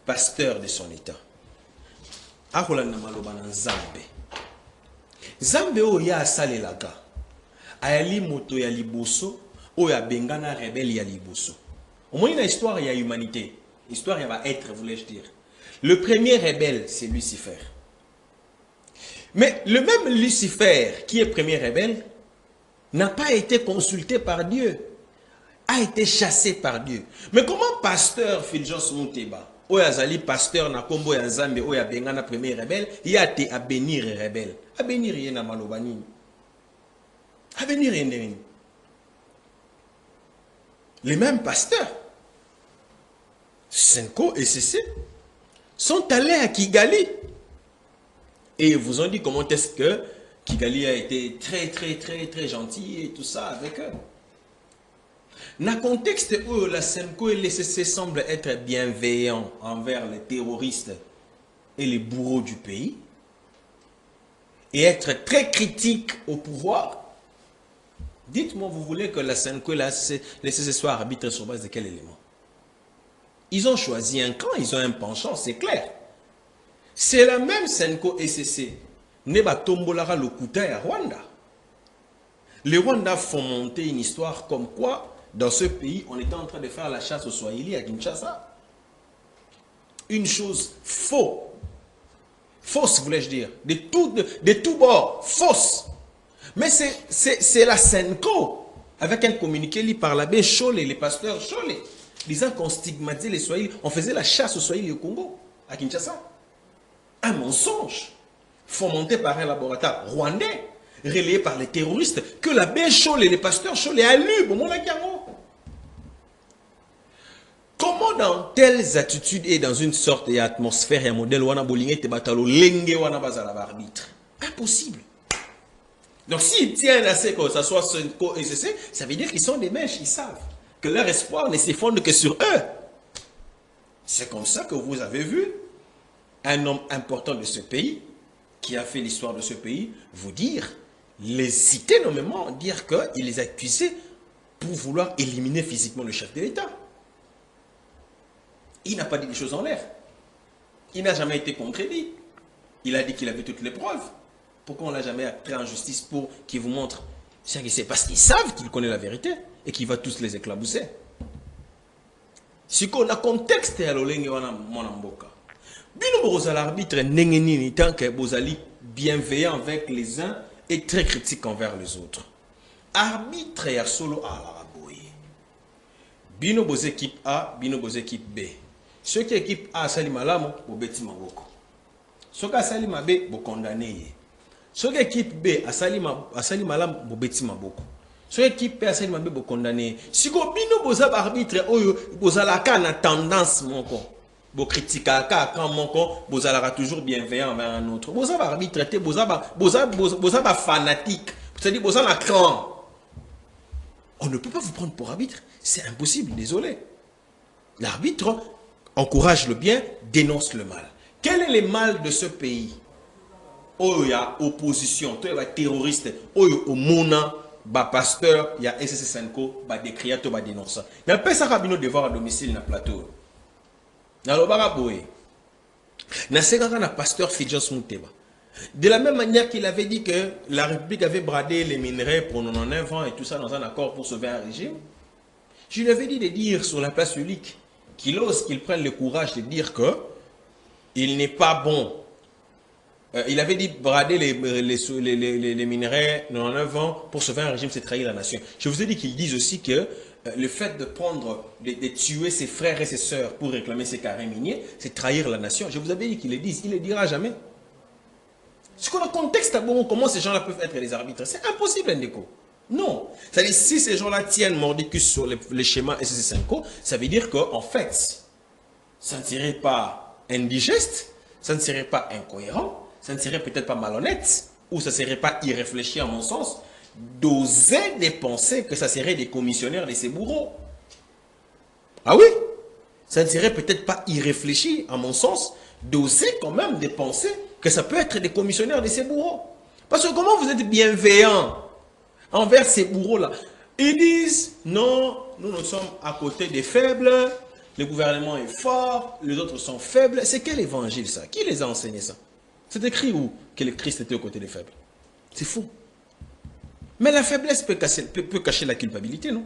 pasteur de son État. Akolanda maloba na Nzambe. Nzambe oyo asale laka. Ayali moto ya liboso, oyo bengana rebelle ya liboso. Au moins, il y a une histoire, il y a humanité. Histoire, il va être, voulais-je dire. Le premier rebelle, c'est Lucifer. Mais le même Lucifer, qui est premier rebelle, n'a pas été consulté par Dieu, a été chassé par Dieu. Mais comment pasteur Fulgence Mouteba, Oyazali pasteur na kombo ya Nzambe, Oya Bengana premier rebelle, il a été à bénir rebelle. À bénir yena malobani. À bénir yena. Les mêmes pasteurs, Senko et CC, sont allés à Kigali. Et ils vous ont dit comment est-ce que Kigali a été très gentil et tout ça avec eux. Dans le contexte où la Senko et les CC semblent être bienveillants envers les terroristes et les bourreaux du pays, et être très critiques au pouvoir, dites-moi, vous voulez que la Senko et les CC soient arbitres sur base de quel élément? Ils ont choisi un camp, ils ont un penchant, c'est clair. C'est la même Senko et CC. Neba tombolara le Kuta à Rwanda. Les Rwandais font monter une histoire comme quoi, dans ce pays, on était en train de faire la chasse aux Swahili à Kinshasa. Une chose fausse. Fausse, voulais-je dire. De tout bord. Fausse. Mais c'est la Senko, avec un communiqué lu par l'abbé Cholet, les pasteurs Cholet, disant qu'on stigmatisait les Swahili. On faisait la chasse aux Swahili au Congo, à Kinshasa. Un mensonge fomenté par un laboratoire rwandais, relayé par les terroristes, que l'abbé Cholet, les pasteurs Cholet a lu. Comment dans telles attitudes et dans une sorte d'atmosphère et un modèle wana bolingue te batalo lenge wana bazala arbitre? Impossible. Donc s'ils tiennent à ce que ça soit Senko et CC, ça veut dire qu'ils sont des mèches, ils savent que leur espoir ne se fonde que sur eux. C'est comme ça que vous avez vu un homme important de ce pays, qui a fait l'histoire de ce pays, vous dire, les citer nommément, dire qu'il les a accusés pour vouloir éliminer physiquement le chef de l'État. Il n'a pas dit des choses en l'air. Il n'a jamais été contredit. Il a dit qu'il avait toutes les preuves. Pourquoi on ne l'a jamais pris en justice pour qu'il vous montre ce qui c'est? Parce qu'ils savent qu'il connaît la vérité et qu'il va tous les éclabousser. Si on a contexte à l'olenge wana mwana mboka. Bino bozala l'arbitre nengeni tant que bozali bienveillant avec les uns et très critique envers les autres. Arbitre ya solo à la boye. Bino boz équipe A, bino boz équipe B. Ceux qui équipe A sali malamu bo beti maboko. Ceux qui sali mabe bo condamné. Ceux qui équipe B asali malamu bo beti maboko. Ceux qui équipe B asali mabe bo condamné. Si ko bino boza arbitre oyo bozala ka na tendance moko. Bo critique ka quand moko bozala toujours bienveillant envers un autre. Boza arbitre te boza fanatique. C'est-à-dire boza na cran. On ne peut pas vous prendre pour arbitre. C'est impossible, désolé. L'arbitre encourage le bien, dénonce le mal. Quel est le mal de ce pays? Oh, il y a opposition, il y a terroriste, oh, il y a mona, ba pasteur, il y a SSSNCO, ba décrire, ba dénoncer. Il y a pas ça rabino devoir à domicile na plateau. Na lo bara boy. Na sekaka na pasteur Fidjos Mouteba. De la même manière qu'il avait dit que la République avait bradé les minerais pour 99 ans et tout ça dans un accord pour sauver un régime, je lui avais dit de dire sur la place publique qu'il ose qu'il prenne le courage de dire que il n'est pas bon. Il avait dit brader les minerais 99 ans pour sauver un régime, c'est trahir la nation. Je vous ai dit qu'ils disent aussi que le fait de prendre, de tuer ses frères et ses sœurs pour réclamer ses carrés miniers, c'est trahir la nation. Je vous avais dit qu'ils le disent, il ne le dira jamais. Ce qu'on a contexte à bon, comment ces gens-là peuvent être des arbitres? C'est impossible, Ndeko. Non. C'est-à-dire, si ces gens-là tiennent mordicus sur les schémas SSSNCO, ça veut dire qu'en fait, ça ne serait pas indigeste, ça ne serait pas incohérent, ça ne serait peut-être pas malhonnête, ou ça ne serait pas irréfléchi à mon sens, d'oser de penser que ça serait des commissionnaires de ces bourreaux. Ah oui? Ça ne serait peut-être pas irréfléchi, à mon sens, d'oser quand même de penser que ça peut être des commissionnaires de ces bourreaux. Parce que comment vous êtes bienveillant envers ces bourreaux-là? Ils disent, non, nous sommes à côté des faibles, le gouvernement est fort, les autres sont faibles. C'est quel évangile ça? Qui les a enseigné ça? C'est écrit où que le Christ était aux côtés des faibles? C'est faux. Mais la faiblesse peut cacher la culpabilité, non?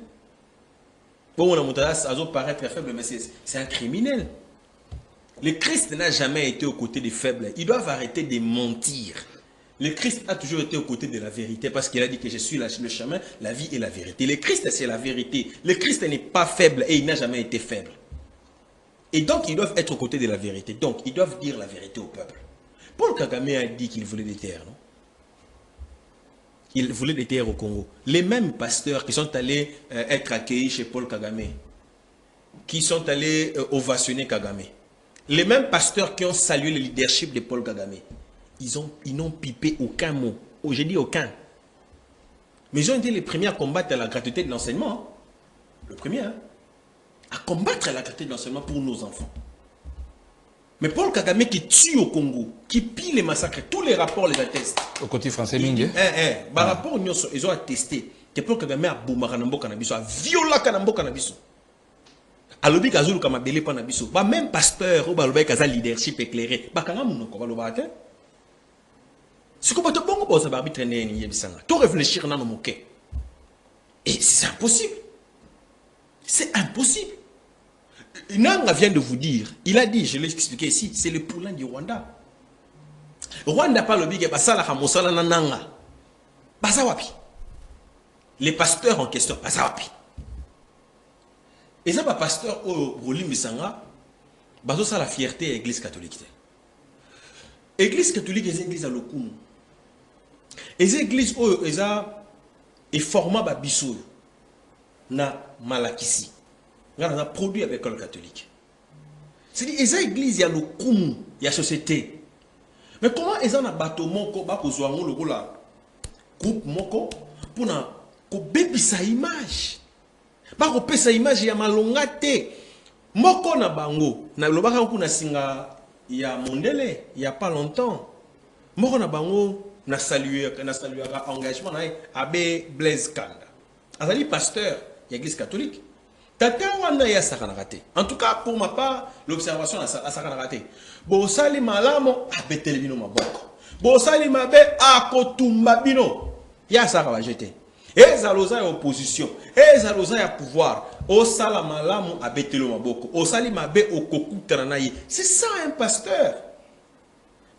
Bon, on a paraître faible, mais c'est un criminel. Le Christ n'a jamais été aux côtés des faibles. Ils doivent arrêter de mentir. Le Christ a toujours été aux côtés de la vérité parce qu'il a dit que je suis le chemin, la vie et la vérité. Le Christ, c'est la vérité. Le Christ n'est pas faible et il n'a jamais été faible. Et donc, ils doivent être aux côtés de la vérité. Donc, ils doivent dire la vérité au peuple. Paul Kagame a dit qu'il voulait des terres, non? Il voulait des terres au Congo. Les mêmes pasteurs qui sont allés être accueillis chez Paul Kagame, qui sont allés ovationner Kagame, les mêmes pasteurs qui ont salué le leadership de Paul Kagame, ils n'ont pipé aucun mot. Oh, j'ai dit aucun. Mais ils ont été les premiers à combattre la gratuité de l'enseignement. Hein. Le premier, hein, à combattre la gratuité de l'enseignement pour nos enfants. Mais Paul Kagame qui tue au Congo, qui pille les massacres, tous les rapports les attestent. Au côté français, Mingue. Rapport, ils ont attesté que Paul Kagame a boumé Kanambo Kanabiso, a violé Kanambo Kanabiso. Alobi Kazulu Kamabele Panabiso. Même pasteur, ou Kaza leadership éclairé. Bakanamu, on va le battre. C'est comme tu bon pour arbitre tout réfléchir dans nos moquets. Et c'est impossible. C'est impossible. Nanga vient de vous dire, il a dit, je l'ai expliqué ici, c'est le poulain du Rwanda. Rwanda pas le big basala kamosala nanga. Basawapi. Les pasteurs en question, basawapi. Et ça, le pasteur au Rolim Bissanga, c'est la fierté de l'église catholique. L'église catholique est une église à l'Okoum. Et les églises est formée par Bissou, na Malakisi. On a produit avec l'école catholique. C'est-à-dire, les églises, il y a l'Okoum, il y a la société. Mais comment ils ont un bateau moko, le groupe moko, pour bébé sa image? Bako pesa image ya malonga te. Moko na bango. Na lobaka kuna singa ya mondele, il y a pas longtemps. Moko na bango na saluer engagement na Abbé Blaise Kanda. Azali pasteur de l'église catholique. Tata wana ya sakanakate. En tout cas, pour ma part, l'observation a sakanakate. Bo sali malamo a betele bino maboko. Bo sali mabe a kotumba bino. Ya sakaba jete. Et zaloza ya opposition. Et zaloza ya pouvoir. O sala malamu a betele maboko. O sali mabe o koku tranaye. C'est ça un pasteur.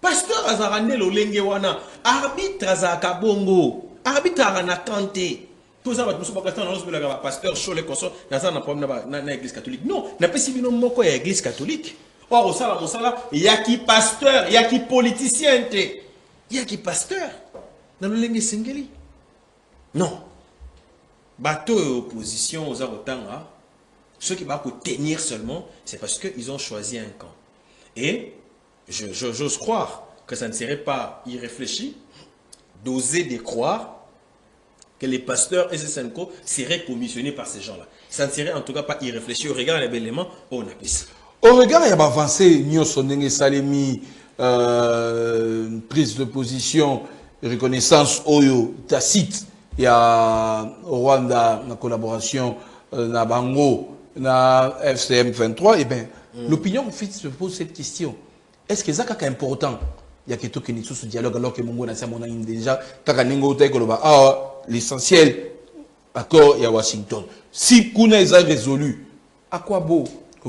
Pasteur azarande lo lenge wana. Arbitre azaka bongo. Arbitre azana kante. Tout ça va tout le pasteur chaud les consort dans l'église catholique. Non, n'a pas si bien moko ya église catholique. Or au sala mosala, il y a qui pasteur, il y a qui politicien, il y a qui pasteur dans le lenge singeli. Non. Bateau et opposition aux arotanga, ceux qui vont tenir seulement, c'est parce qu'ils ont choisi un camp. Et j'ose croire que ça ne serait pas irréfléchi d'oser décroire que les pasteurs et SSNCO seraient commissionnés par ces gens-là. Ça ne serait en tout cas pas irréfléchi au regard des éléments on a pris. Au regard, il y a avancé, Nyosonenge Salemi, prise de position, reconnaissance, Oyo, tacite, il y a au Rwanda, la collaboration, na Bango, na FCM 23, et bien, l'opinion se pose cette question. Est-ce que c'est important? Il y a quelque chose qui est sous ce dialogue alors que Mongo n'a déjà, l'essentiel, accord, il y a Washington. Si Kuna est résolu, à quoi beau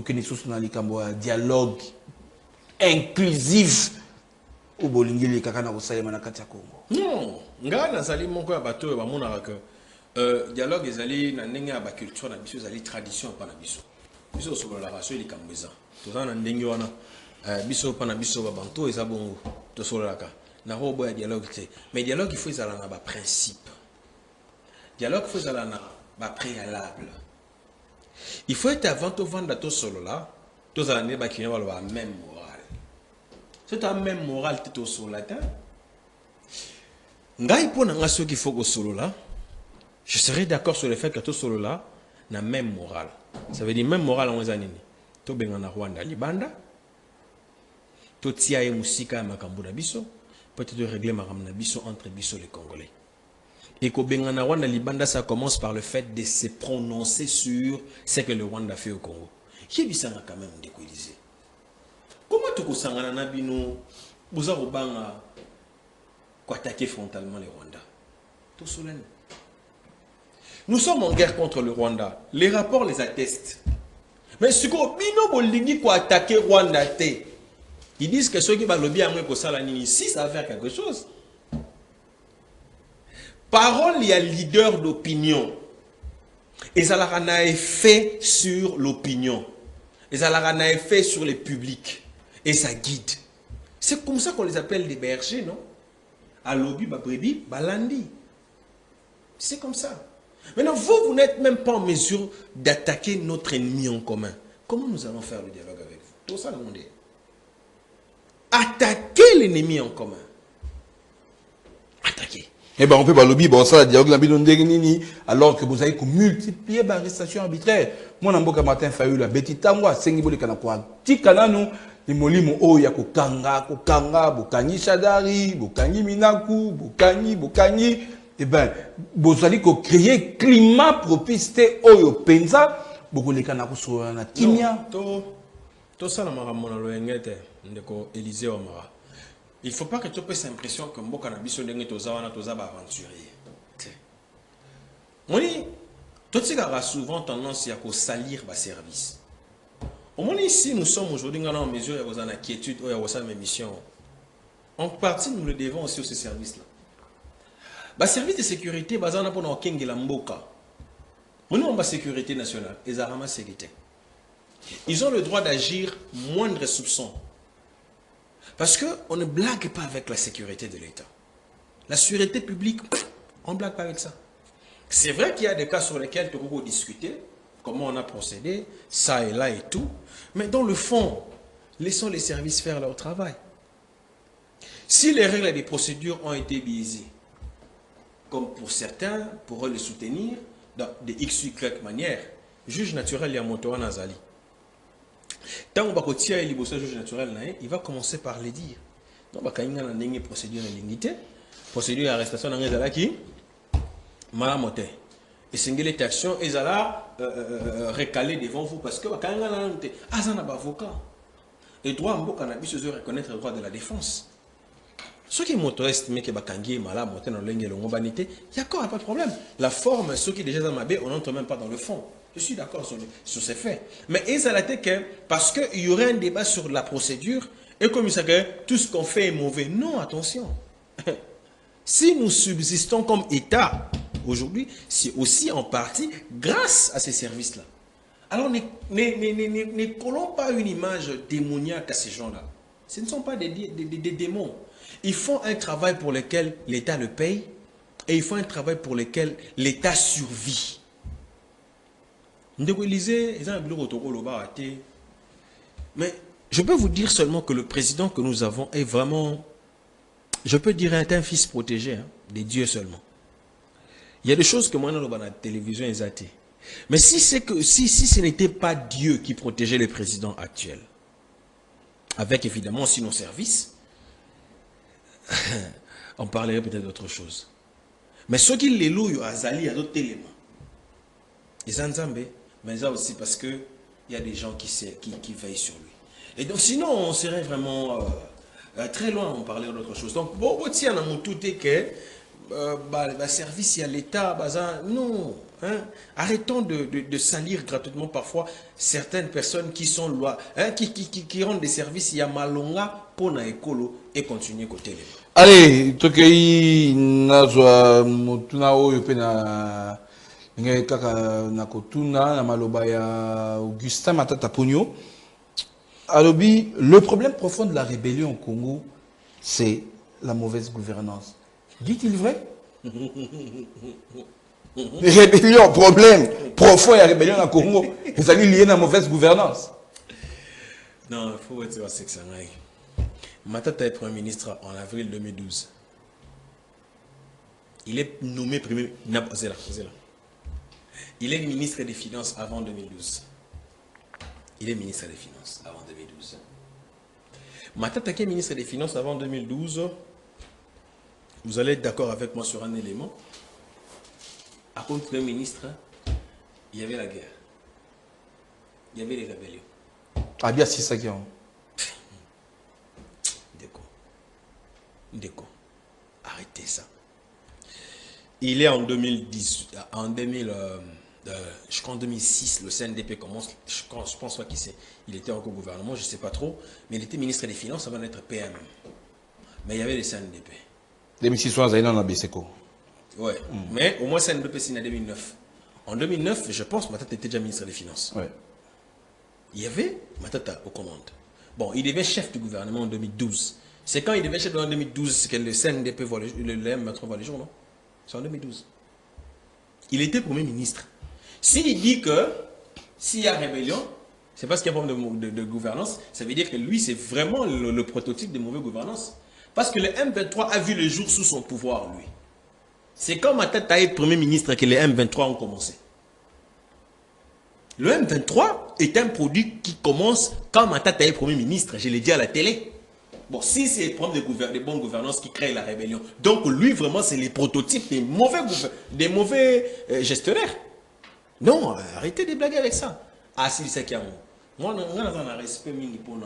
que nous sommes dans un dialogue inclusif au Bolingi les Kakana au Sayama Nakatia Congo? Non, Ngana Zali Monko à bateau et Bamona que dialogue est allé dans la culture, dans la tradition, pas dans la biso. Biso sur la race, il est Kambouza. Tout ça, dans le biso, pas dans biso, Babanto et Zabongo. Tout sur la cas. N'a pas de dialogue. Mais dialogue, il faut aller dans un principe. Dialogue, il faut aller dans un préalable. Il faut être avant de vendre tout solo là, tous les années qui ont la même morale. C'est la même morale tout solo là. Ngai pour nga ceux qui faut au solo là, je serais d'accord sur le fait que tout solo là na même morale. Ça veut dire même morale en zanini. To benga na Rwanda libanda. To tia e musika makambo na biso, peut-être régler makambo na biso entre biso les Congolais. Et qu'au Bengana Rwanda Libanda, ça commence par le fait de se prononcer sur ce que le Rwanda fait au Congo. Qui est ça quand même décoilisé? Comment tu peux s'engager na bino, vous avez attaquer frontalement le Rwanda? Tout solennel. Nous sommes en guerre contre le Rwanda. Les rapports les attestent. Mais ce que bino bolingi ko attaquer Rwanda té, ils disent que ceux qui vont lobby à moi pour ça la ici, ça va faire quelque chose. Parole, il y a leader d'opinion. Et ça a un effet sur l'opinion. Et ça a un effet sur le public. Et ça guide. C'est comme ça qu'on les appelle des bergers, non? À lobby, babrebi, balandi. C'est comme ça. Maintenant, vous n'êtes même pas en mesure d'attaquer notre ennemi en commun. Comment nous allons faire le dialogue avec vous? Tout ça, le monde est. Attaquer l'ennemi en commun. Attaquer. Eh bien, on peut pas lobby, bon, ça, le dialogue, alors que vous avez multiplié les arrestations arbitraires. Moi, je suis matin, fait la bêtise, moi, c'est une bonne chose. Tikanano, les molimo, oh, ya kokanga, bokani Shadari, bokani Minaku, bokani. Eh bien, vous allez créer climat propice, oh, yo penza, beaucoup les canards sur la kimia. Tout ça, Élisée Omara. Il ne faut pas que tu aies l'impression que Mboka Nabiso n'est pas aventurier. Oui, tout ce qui a souvent tendance à salir le service. Au moins ici, nous sommes aujourd'hui en mesure de vous en inquiétude ou de vous mission. En partie, nous le devons aussi à ce service-là. Le service de sécurité, nous avons un Mboka. Nous avons la sécurité nationale et la sécurité. Ils ont le droit d'agir moindre soupçon. Parce qu'on ne blague pas avec la sécurité de l'État. La sécurité publique, on ne blague pas avec ça. C'est vrai qu'il y a des cas sur lesquels on peut discuter, comment on a procédé, ça et là et tout. Mais dans le fond, laissons les services faire leur travail. Si les règles et les procédures ont été biaisées, comme pour certains, pour eux les soutenir, dans de X ou Y manière, juge naturel et Motoa Nazali. Tant qu'on va tirer les juge naturel, il va commencer par les dire. Donc, il y a une procédure de dignité, procédure d'arrestation dans les qui malamote. Et Sengele action, ils allaient recaler devant vous parce que quand on a un avocat. Et droit en cannabis, je reconnaître le droit de la défense. Ceux qui m'ont estimé que Bakangi est malade, monté dans l'engue et l'ongobanité, il n'y a encore pas de problème. La forme, ceux qui déjà dans ma baie, on n'entre même pas dans le fond. Je suis d'accord sur ces faits. Mais ils allaient que parce qu'il y aurait un débat sur la procédure et comme il sait que tout ce qu'on fait est mauvais. Non, attention. Si nous subsistons comme État aujourd'hui, c'est aussi en partie grâce à ces services-là. Alors ne collons pas une image démoniaque à ces gens-là. Ce ne sont pas des démons. Ils font un travail pour lequel l'État le paye et ils font un travail pour lequel l'État survit. Mais je peux vous dire seulement que le président que nous avons est vraiment, je peux dire, un fils protégé, hein, des dieux seulement. Il y a des choses que moi, dans la télévision, ils ont. Mais si ce n'était pas Dieu qui protégeait le président actuel, avec évidemment aussi nos services, on parlerait peut-être d'autre chose. Mais ceux qui les louent, Azali, à d'autres éléments. Ils ont Zambé, mais ça aussi parce qu'il y a des gens qui veillent sur lui. Et donc sinon, on serait vraiment très loin, on parlerait d'autre chose. Donc, bon, tiens, on a tout que le service, il y a l'État, non. Hein? Arrêtons de salir gratuitement parfois certaines personnes qui sont lois, hein, qui rendent des services, il y a malonga pour na écolo et continuer côté. Allez, tokei nazwa motuna oyo pe na ngai kaka na kotuna na maloba ya Augustin Matata Ponyo. Alobi, le problème profond de la rébellion au Congo, c'est la mauvaise gouvernance. Dit-il vrai? Rébellion, problème profond et la rébellion au Congo, vous allez lier à la mauvaise gouvernance. Non, il faut être c'est que ça n'aille. Matata est Premier ministre en avril 2012. Il est nommé Premier ministre. Il est ministre des Finances avant 2012. Il est ministre des Finances avant 2012. Matata qui est ministre des Finances avant 2012, vous allez être d'accord avec moi sur un élément. À cause du Premier ministre, il y avait la guerre. Il y avait les rébellions. Ah bien, c'est ça qui est. Déco. Arrêtez ça. Il est en 2010, je crois en 2006, le CNDP commence, je pense pas qu'il sait, il était encore au gouvernement, je ne sais pas trop, mais il était ministre des Finances avant d'être PM. Mais il y avait les CNDP. 2006, on a dans BCO. Ouais, mais au moins CNDP c'est en 2009. En 2009, je pense, Matata était déjà ministre des Finances. Ouais. Il y avait Matata aux commandes. Bon, il devient chef du gouvernement en 2012. C'est quand il devient chef en 2012 que le CNDP voit le M23 voit les jours, non? C'est en 2012. Il était Premier ministre. S'il dit que s'il y a rébellion, c'est parce qu'il y a un problème de gouvernance, ça veut dire que lui, c'est vraiment le prototype de mauvaise gouvernance. Parce que le M23 a vu le jour sous son pouvoir, lui. C'est quand Matata est Premier ministre que les M23 ont commencé. Le M23 est un produit qui commence quand Matata est Premier ministre, je l'ai dit à la télé. Bon, si c'est le problème de bonne gouvernance qui crée la rébellion, donc lui, vraiment, c'est les prototypes des mauvais gestionnaires. Non, arrêtez de blaguer avec ça. Ah, si c'est qu'il y a moi, on a un respect pour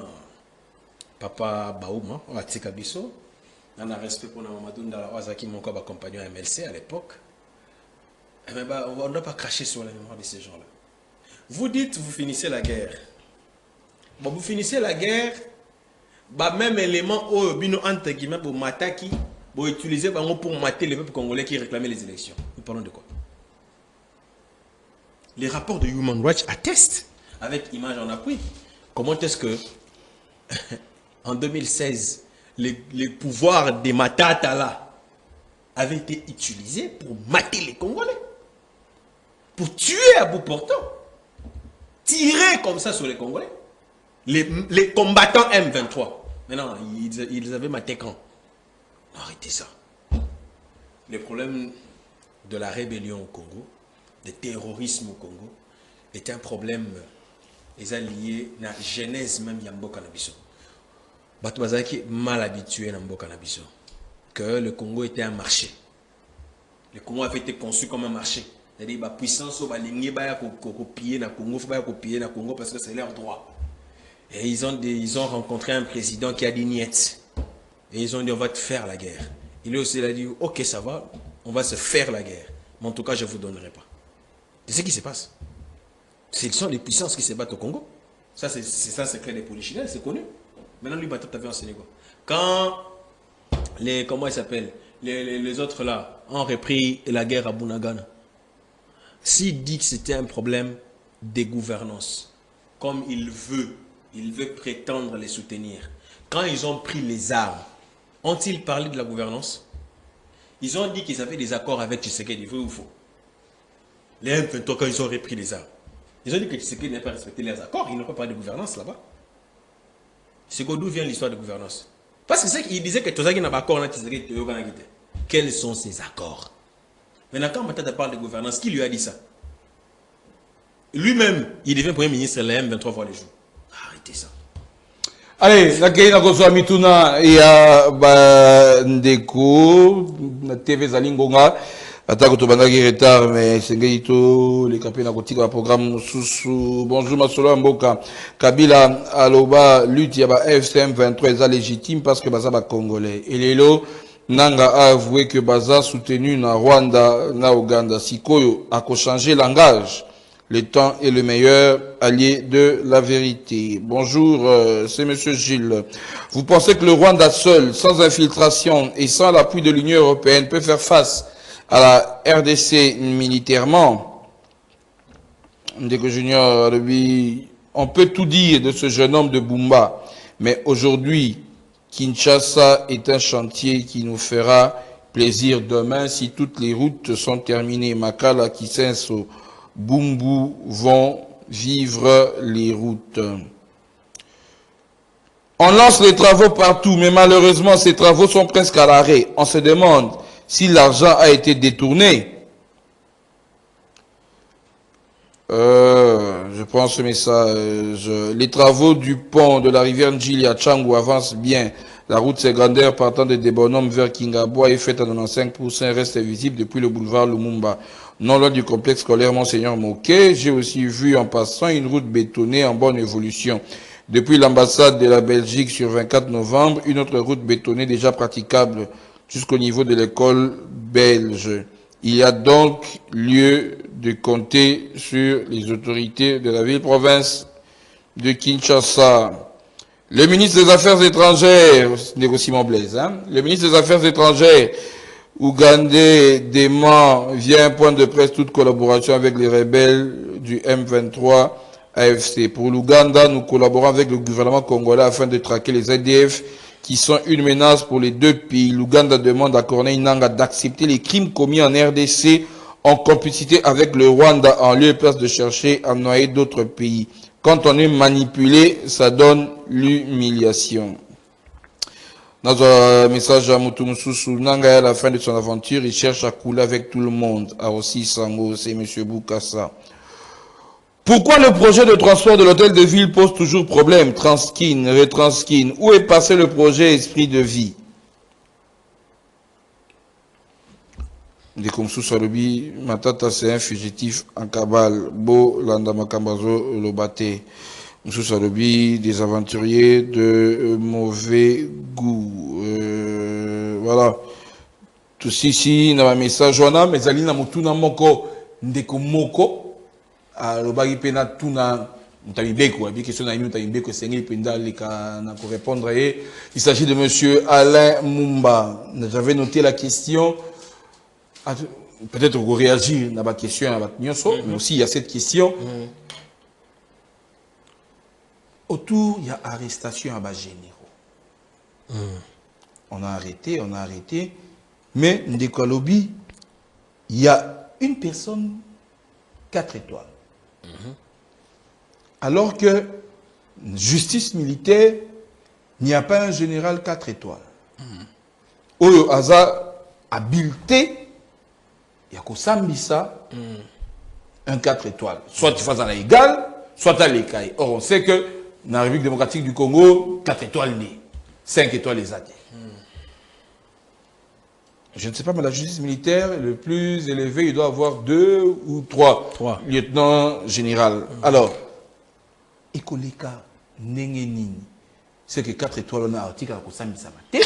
papa Baouma, on a Tikabiso, on a un respect pour Mamadou Ndala, qui mon compagnon à MLC à l'époque. On ne doit pas cracher sur la mémoire de ces gens-là. Vous dites, vous finissez la guerre. Bon, vous finissez la guerre. Même élément entre guillemets pour mataki pour utiliser pour mater les peuples congolais qui réclamaient les élections. Nous parlons de quoi? Les rapports de Human Rights attestent, avec image en appui, comment est-ce que en 2016 les pouvoirs des Matata là avaient été utilisés pour mater les Congolais, pour tuer à bout portant, tirer comme ça sur les Congolais. Les combattants M23. Maintenant, ils avaient maté quand? Arrêtez ça. Le problème de la rébellion au Congo, du terrorisme au Congo, est un problème lié à la genèse même de Mboka Nabiso. Batouazaki mal habitué à Mboka Nabiso. Que le Congo était un marché. Le Congo avait été conçu comme un marché. C'est-à-dire la puissance au balingue baya copier na Congo, faut pas copier na Congo parce que c'est leur droit. Et ils ont rencontré un président qui a dit niet. Et ils ont dit on va te faire la guerre. Il aussi a dit ok ça va, on va se faire la guerre. Mais en tout cas je vous donnerai pas. C'est ce qui se passe. Ce sont les puissances qui se battent au Congo. Ça c'est un secret des polichinelles, c'est connu. Maintenant lui Matata avait enseigné quoi. Quand les comment ils s'appellent les autres là ont repris la guerre à Bunagana. S'il dit que c'était un problème de gouvernance, comme il veut prétendre les soutenir. Quand ils ont pris les armes, ont-ils parlé de la gouvernance? Ils ont dit qu'ils avaient des accords avec Tshisekedi, vrai ou faux? Les M23, quand ils ont repris les armes, ils ont dit que Tshisekedi n'a pas respecté les accords, ils n'ont pas parlé de gouvernance là-bas. C'est d'où vient l'histoire de gouvernance? Parce que c'est qu'ils disaient que Tozaki n'a pas d'accord avec Tshisekedi. Quels sont ces accords? Maintenant, quand Matata parle de gouvernance, qui lui a dit ça? Lui-même, il devient premier ministre de la M23 fois les jours. Arrêtez ça. Allez, nakei na koso mituna ya ndeko na TV Zalingonga atako to bandaki retard mais sengei to les capé na kotika programme susu. Bonjour Masolo Mboka Kabila aloba lutte ya ba FCM 23 est légitime parce que baza ba congolais et lelo Nanga a avoué que Baza soutenu na Rwanda na Uganda Sikoyo a changé langage. Le temps est le meilleur allié de la vérité. Bonjour, c'est Monsieur Gilles. Vous pensez que le Rwanda seul, sans infiltration et sans l'appui de l'Union européenne, peut faire face à la RDC militairement? Ndeko Junior, on peut tout dire de ce jeune homme de Bumba, mais aujourd'hui, Kinshasa est un chantier qui nous fera plaisir demain si toutes les routes sont terminées. Makala, Kisenso, Bumbu vont vivre les routes. On lance les travaux partout, mais malheureusement, ces travaux sont presque à l'arrêt. On se demande si l'argent a été détourné. Je prends ce message. Les travaux du pont de la rivière Ndjili à Tchangou avancent bien. La route secondaire partant de Debonhomme vers Kingaboua est faite à 95%, reste visible depuis le boulevard Lumumba. Non loin du complexe scolaire Monseigneur Moquet, j'ai aussi vu en passant une route bétonnée en bonne évolution. Depuis l'ambassade de la Belgique sur 24 novembre, une autre route bétonnée déjà praticable jusqu'au niveau de l'école belge. Il y a donc lieu de compter sur les autorités de la ville-province de Kinshasa. Le ministre des Affaires étrangères, négociement Blaise, le ministre des Affaires étrangères ougandais dément via un point de presse toute collaboration avec les rebelles du M23 AFC. Pour l'Ouganda, nous collaborons avec le gouvernement congolais afin de traquer les ADF qui sont une menace pour les deux pays. L'Ouganda demande à Corneille Nangaa d'accepter les crimes commis en RDC en complicité avec le Rwanda en lieu et place de chercher à noyer d'autres pays. Quand on est manipulé, ça donne l'humiliation. Dans un message à Moutoumoussou Nangaa, à la fin de son aventure, il cherche à couler avec tout le monde. A aussi Sango, c'est M. Boukassa. Pourquoi le projet de transport de l'hôtel de ville pose toujours problème? Transkin, Retranskin. Où est passé le projet Esprit de vie? Ndekomsou Salobi, Matata c'est un fugitif en cabale. Bo Landa Makambazo Lobate. Moussou Salobi, des aventuriers de mauvais goût. Voilà. Tout ici, dans ma message, Joana, mais Zalina Moutuna Moko, Ndeko Moko. Lobagi Pena Tuna Mutabibeko, bien question na Mutabibeko, Sengil Penda Lika na pour répondre. Il s'agit de monsieur Alain Mumba. J'avais noté la question. Peut-être vous réagir à ma question, mais aussi il y a cette question. Autour, il y a arrestation à bas généraux. On a arrêté. Mais Ndekalobi, il y a une personne 4 étoiles. Alors que justice militaire, il n'y a pas un général 4 étoiles. Oyo Aza habileté. Il y a Kosambisa, un 4 étoiles. Soit tu fais à la égale, soit à l'écaille. Or, on sait que dans la République démocratique du Congo, 4 étoiles né, 5 étoiles les adhés. Je ne sais pas, mais la justice militaire, le plus élevé, il doit avoir 2 ou 3 lieutenants généraux. Alors, Ekoleka, Nengenini, c'est que 4 étoiles, on a article à Kosami Samate,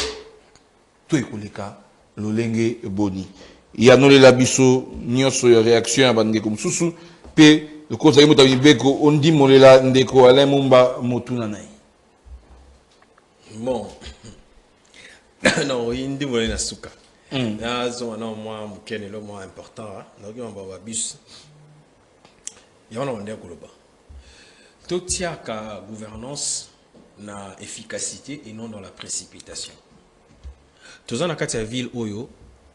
tout Ekoleka, Lolenge Boni. Il y a non les labisso, nyoso réaction à Bande comme Soussou, pe, le conseil Moutabi Beko, on dit Molela Ndeko, Alain Mumba, Motunanaï. Bon. Non, il dit Molela Souka. Là, non, moi, Mouken est le moins important. Donc, on va avoir bus. Il y a un endroit où tout tient qu'à gouvernance, na efficacité et non dans la précipitation. Tout dans la ville Oyo,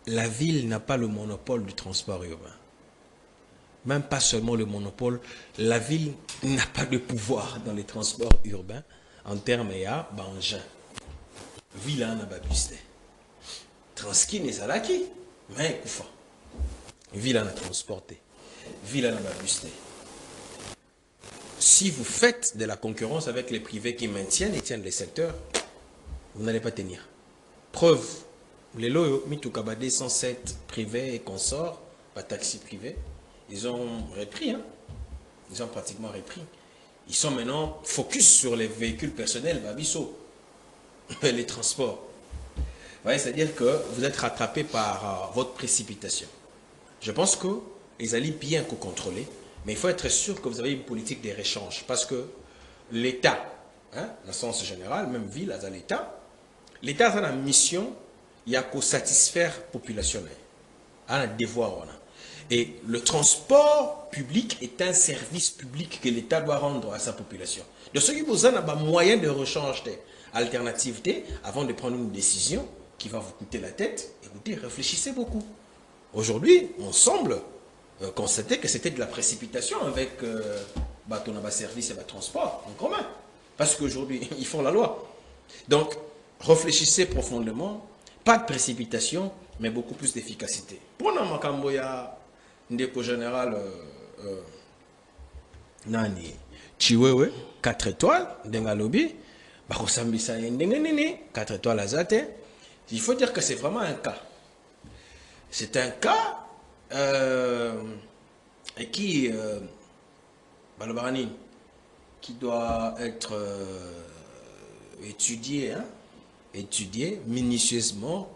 la ville n'a pas le monopole du transport urbain. Même pas seulement le monopole, la ville n'a pas de pouvoir dans les transports urbains en termes de Bangin. Ville n'a pas de Transki n'est pas qui, mais Koufa. Ville n'a transporté. Ville n'a pas de Si vous faites de la concurrence avec les privés qui maintiennent et tiennent les secteurs, vous n'allez pas tenir. Preuve, les loyaux, Mitoukabadé 107 privés et consorts, pas taxi privé, ils ont repris, hein? Ils ont pratiquement repris. Ils sont maintenant focus sur les véhicules personnels, Babiso, les transports. C'est-à-dire que vous êtes rattrapé par votre précipitation. Je pense que les alliés bien contrôler, mais il faut être sûr que vous avez une politique des réchanges. Parce que l'État, hein, dans le sens général, même ville, à l'État a une mission, il y a qu'à satisfaire la population. Il y a un devoir. Et le transport public est un service public que l'État doit rendre à sa population. De ce qui vous a un moyen de rechange alternative avant de prendre une décision qui va vous coûter la tête. Écoutez, réfléchissez beaucoup. Aujourd'hui, on semble constater que c'était de la précipitation avec ton service et transport en commun. Parce qu'aujourd'hui, ils font la loi. Donc, réfléchissez profondément. Pas de précipitation, mais beaucoup plus d'efficacité. Pour nous, Makamboya, Ndeko général, Nani, Chiwewe, 4 étoiles, Dengalobi, Bakosambisa Ndengenene, 4 étoiles à Zate. Il faut dire que c'est vraiment un cas. C'est un cas qui doit être étudié, hein, étudié minutieusement.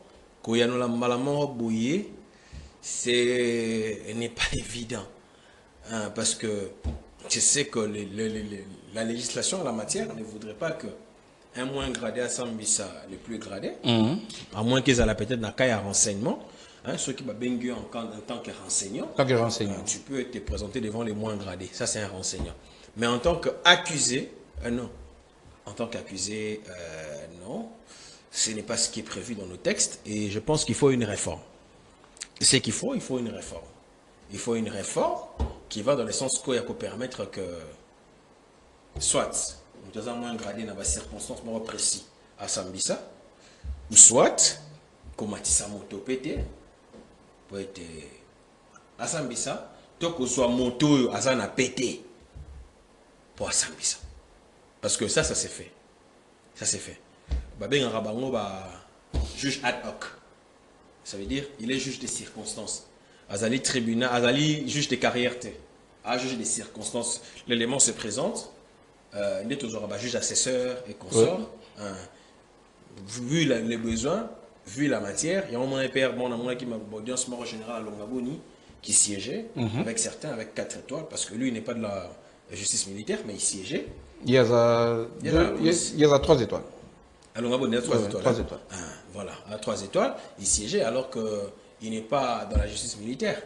Ce n'est pas évident, hein, parce que je sais que la législation en la matière ne voudrait pas que un moins gradé à Sambisa le plus gradé, à moins qu'ils aient peut-être un cas à renseignement. Hein, ceux qui m'ont bengu en tant que renseignant, tu peux te présenter devant les moins gradés. Ça, c'est un renseignant. Mais en tant qu'accusé, non. En tant qu'accusé, non. Ce n'est pas ce qui est prévu dans nos textes. Et je pense qu'il faut une réforme. C'est qu'il faut, il faut une réforme. Il faut une réforme qui va dans le sens qu'il peut permettre que, soit, nous avons moins gradé dans des circonstances moins précises à Sambisa, ou soit, comme Matissa Moto pété, pour être à Sambisa, tant que soit moto à Zana pété pour Sambisa. Parce que ça s'est fait. Ça s'est fait. Ben Rabango, juge ad hoc. Ça veut dire, il est juge des circonstances. Azali tribunal, Azali juge des carrières. À juge des circonstances. L'élément se présente. Il est toujours juge assesseur et consort. Ouais. Vu les besoins, vu la matière, il y a un moment père, bon, on a qui m'a audience mort général à Longaboni qui siégeait avec certains avec 4 étoiles parce que lui il n'est pas de la justice militaire mais il siégeait. Il y a 3 étoiles. À Longaboni, il y a 3 étoiles. 3 étoiles. Voilà, à 3 étoiles, il siégeait alors qu'il n'est pas dans la justice militaire.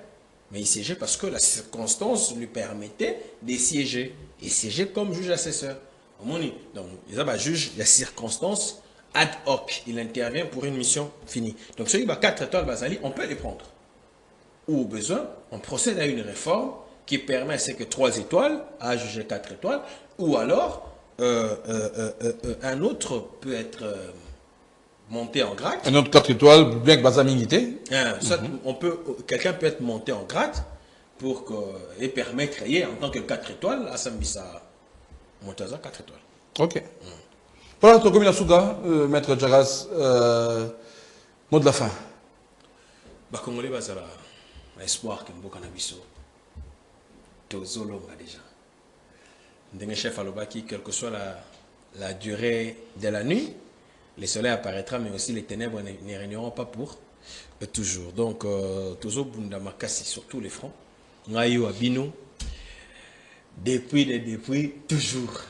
Mais il siégeait parce que la circonstance lui permettait de siéger. Et siéger comme juge assesseur. Donc, il y a un juge, la circonstance ad hoc. Il intervient pour une mission finie. Donc, celui qui a 4 étoiles, Basali, on peut les prendre. Ou au besoin, on procède à une réforme qui permet à ce que 3 étoiles à juger 4 étoiles. Ou alors, un autre peut être monté en grade. Un autre 4 étoiles, bien que Baza milité. Quelqu'un peut être monté en grade pour et permettre, en tant que 4 étoiles, à Sambisa Montaza 4 étoiles. Ok. Voilà, Tokomi Nasuga, Maître Djaras, mot de la fin. Congolais bazala espoir que mboka na biso tozolonga déjà. Ndenge chef alobaki, quelle que soit la durée de la nuit, le soleil apparaîtra, mais aussi les ténèbres ne régneront pas pour toujours. Donc, toujours bunda makasi sur tous les fronts. Ngayo abino, depuis, toujours.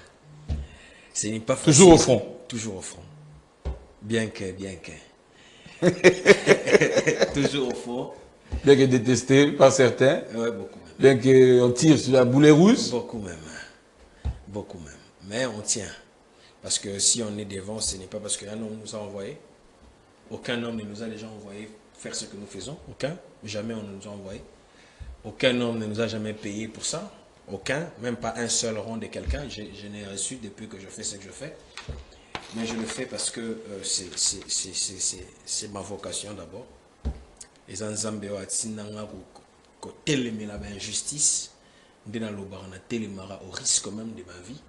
Ce n'est pas facile. Toujours au front. Toujours au front. Bien que. Toujours au front. Bien que détesté par certains. Ouais, beaucoup même. Bien qu'on tire sur la boulet rousse. Beaucoup même. Mais on tient. Parce que si on est devant, ce n'est pas parce qu'un homme nous a envoyé. Aucun homme ne nous a déjà envoyé faire ce que nous faisons. Aucun. Jamais on ne nous a envoyé. Aucun homme ne nous a jamais payé pour ça. Aucun. Même pas un seul rond de quelqu'un. Je n'ai reçu depuis que je fais ce que je fais. Mais je le fais parce que c'est ma vocation d'abord. Les Nzambe wa tsinanga ko telemela ba injustice ndena lobarana telemara au risque même de ma vie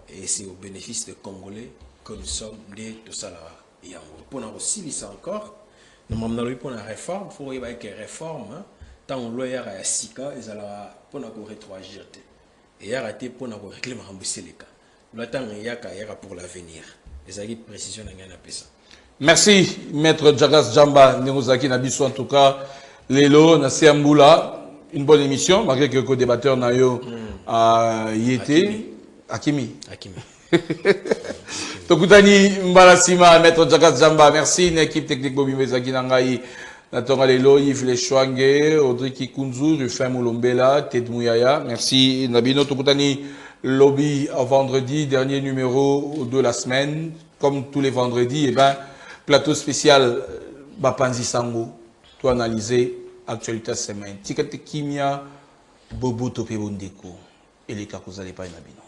et c'est au bénéfice des Congolais que nous sommes de tout ça là yango pour aussi ça encore nous m'amenons pour la réforme faut y que réforme tant lawyer ya sika ezala pour na ko rétroagir et y arrêter pour na ko réclamer rembourser les cas le temps yaka pour l'avenir les agues précision na ngana pesa. Merci, Maître Jagas Jamba Nerozaki Nabiso, en tout cas, Lelo, Nasiamboula, une bonne émission, malgré que le co-débatteur Nayo a y été. Akimi. Tokutani Mbalasima, Maître Jagas Jamba, merci, une équipe technique Bobi Mezaki Nangaï, Natonga Lelo, Yves Lechouange, Audrey Kikunzu, Rufin Moulombela, Ted Mouyaya, merci, Nabino Tokutani Lobby à vendredi, dernier numéro de la semaine, comme tous les vendredis, et ben, plateau spécial Bapanzi Sango, tout analyser actualité semaine. Tikate Kimia, Bobo Topé Bondeko, et les Kakuzale Painabino.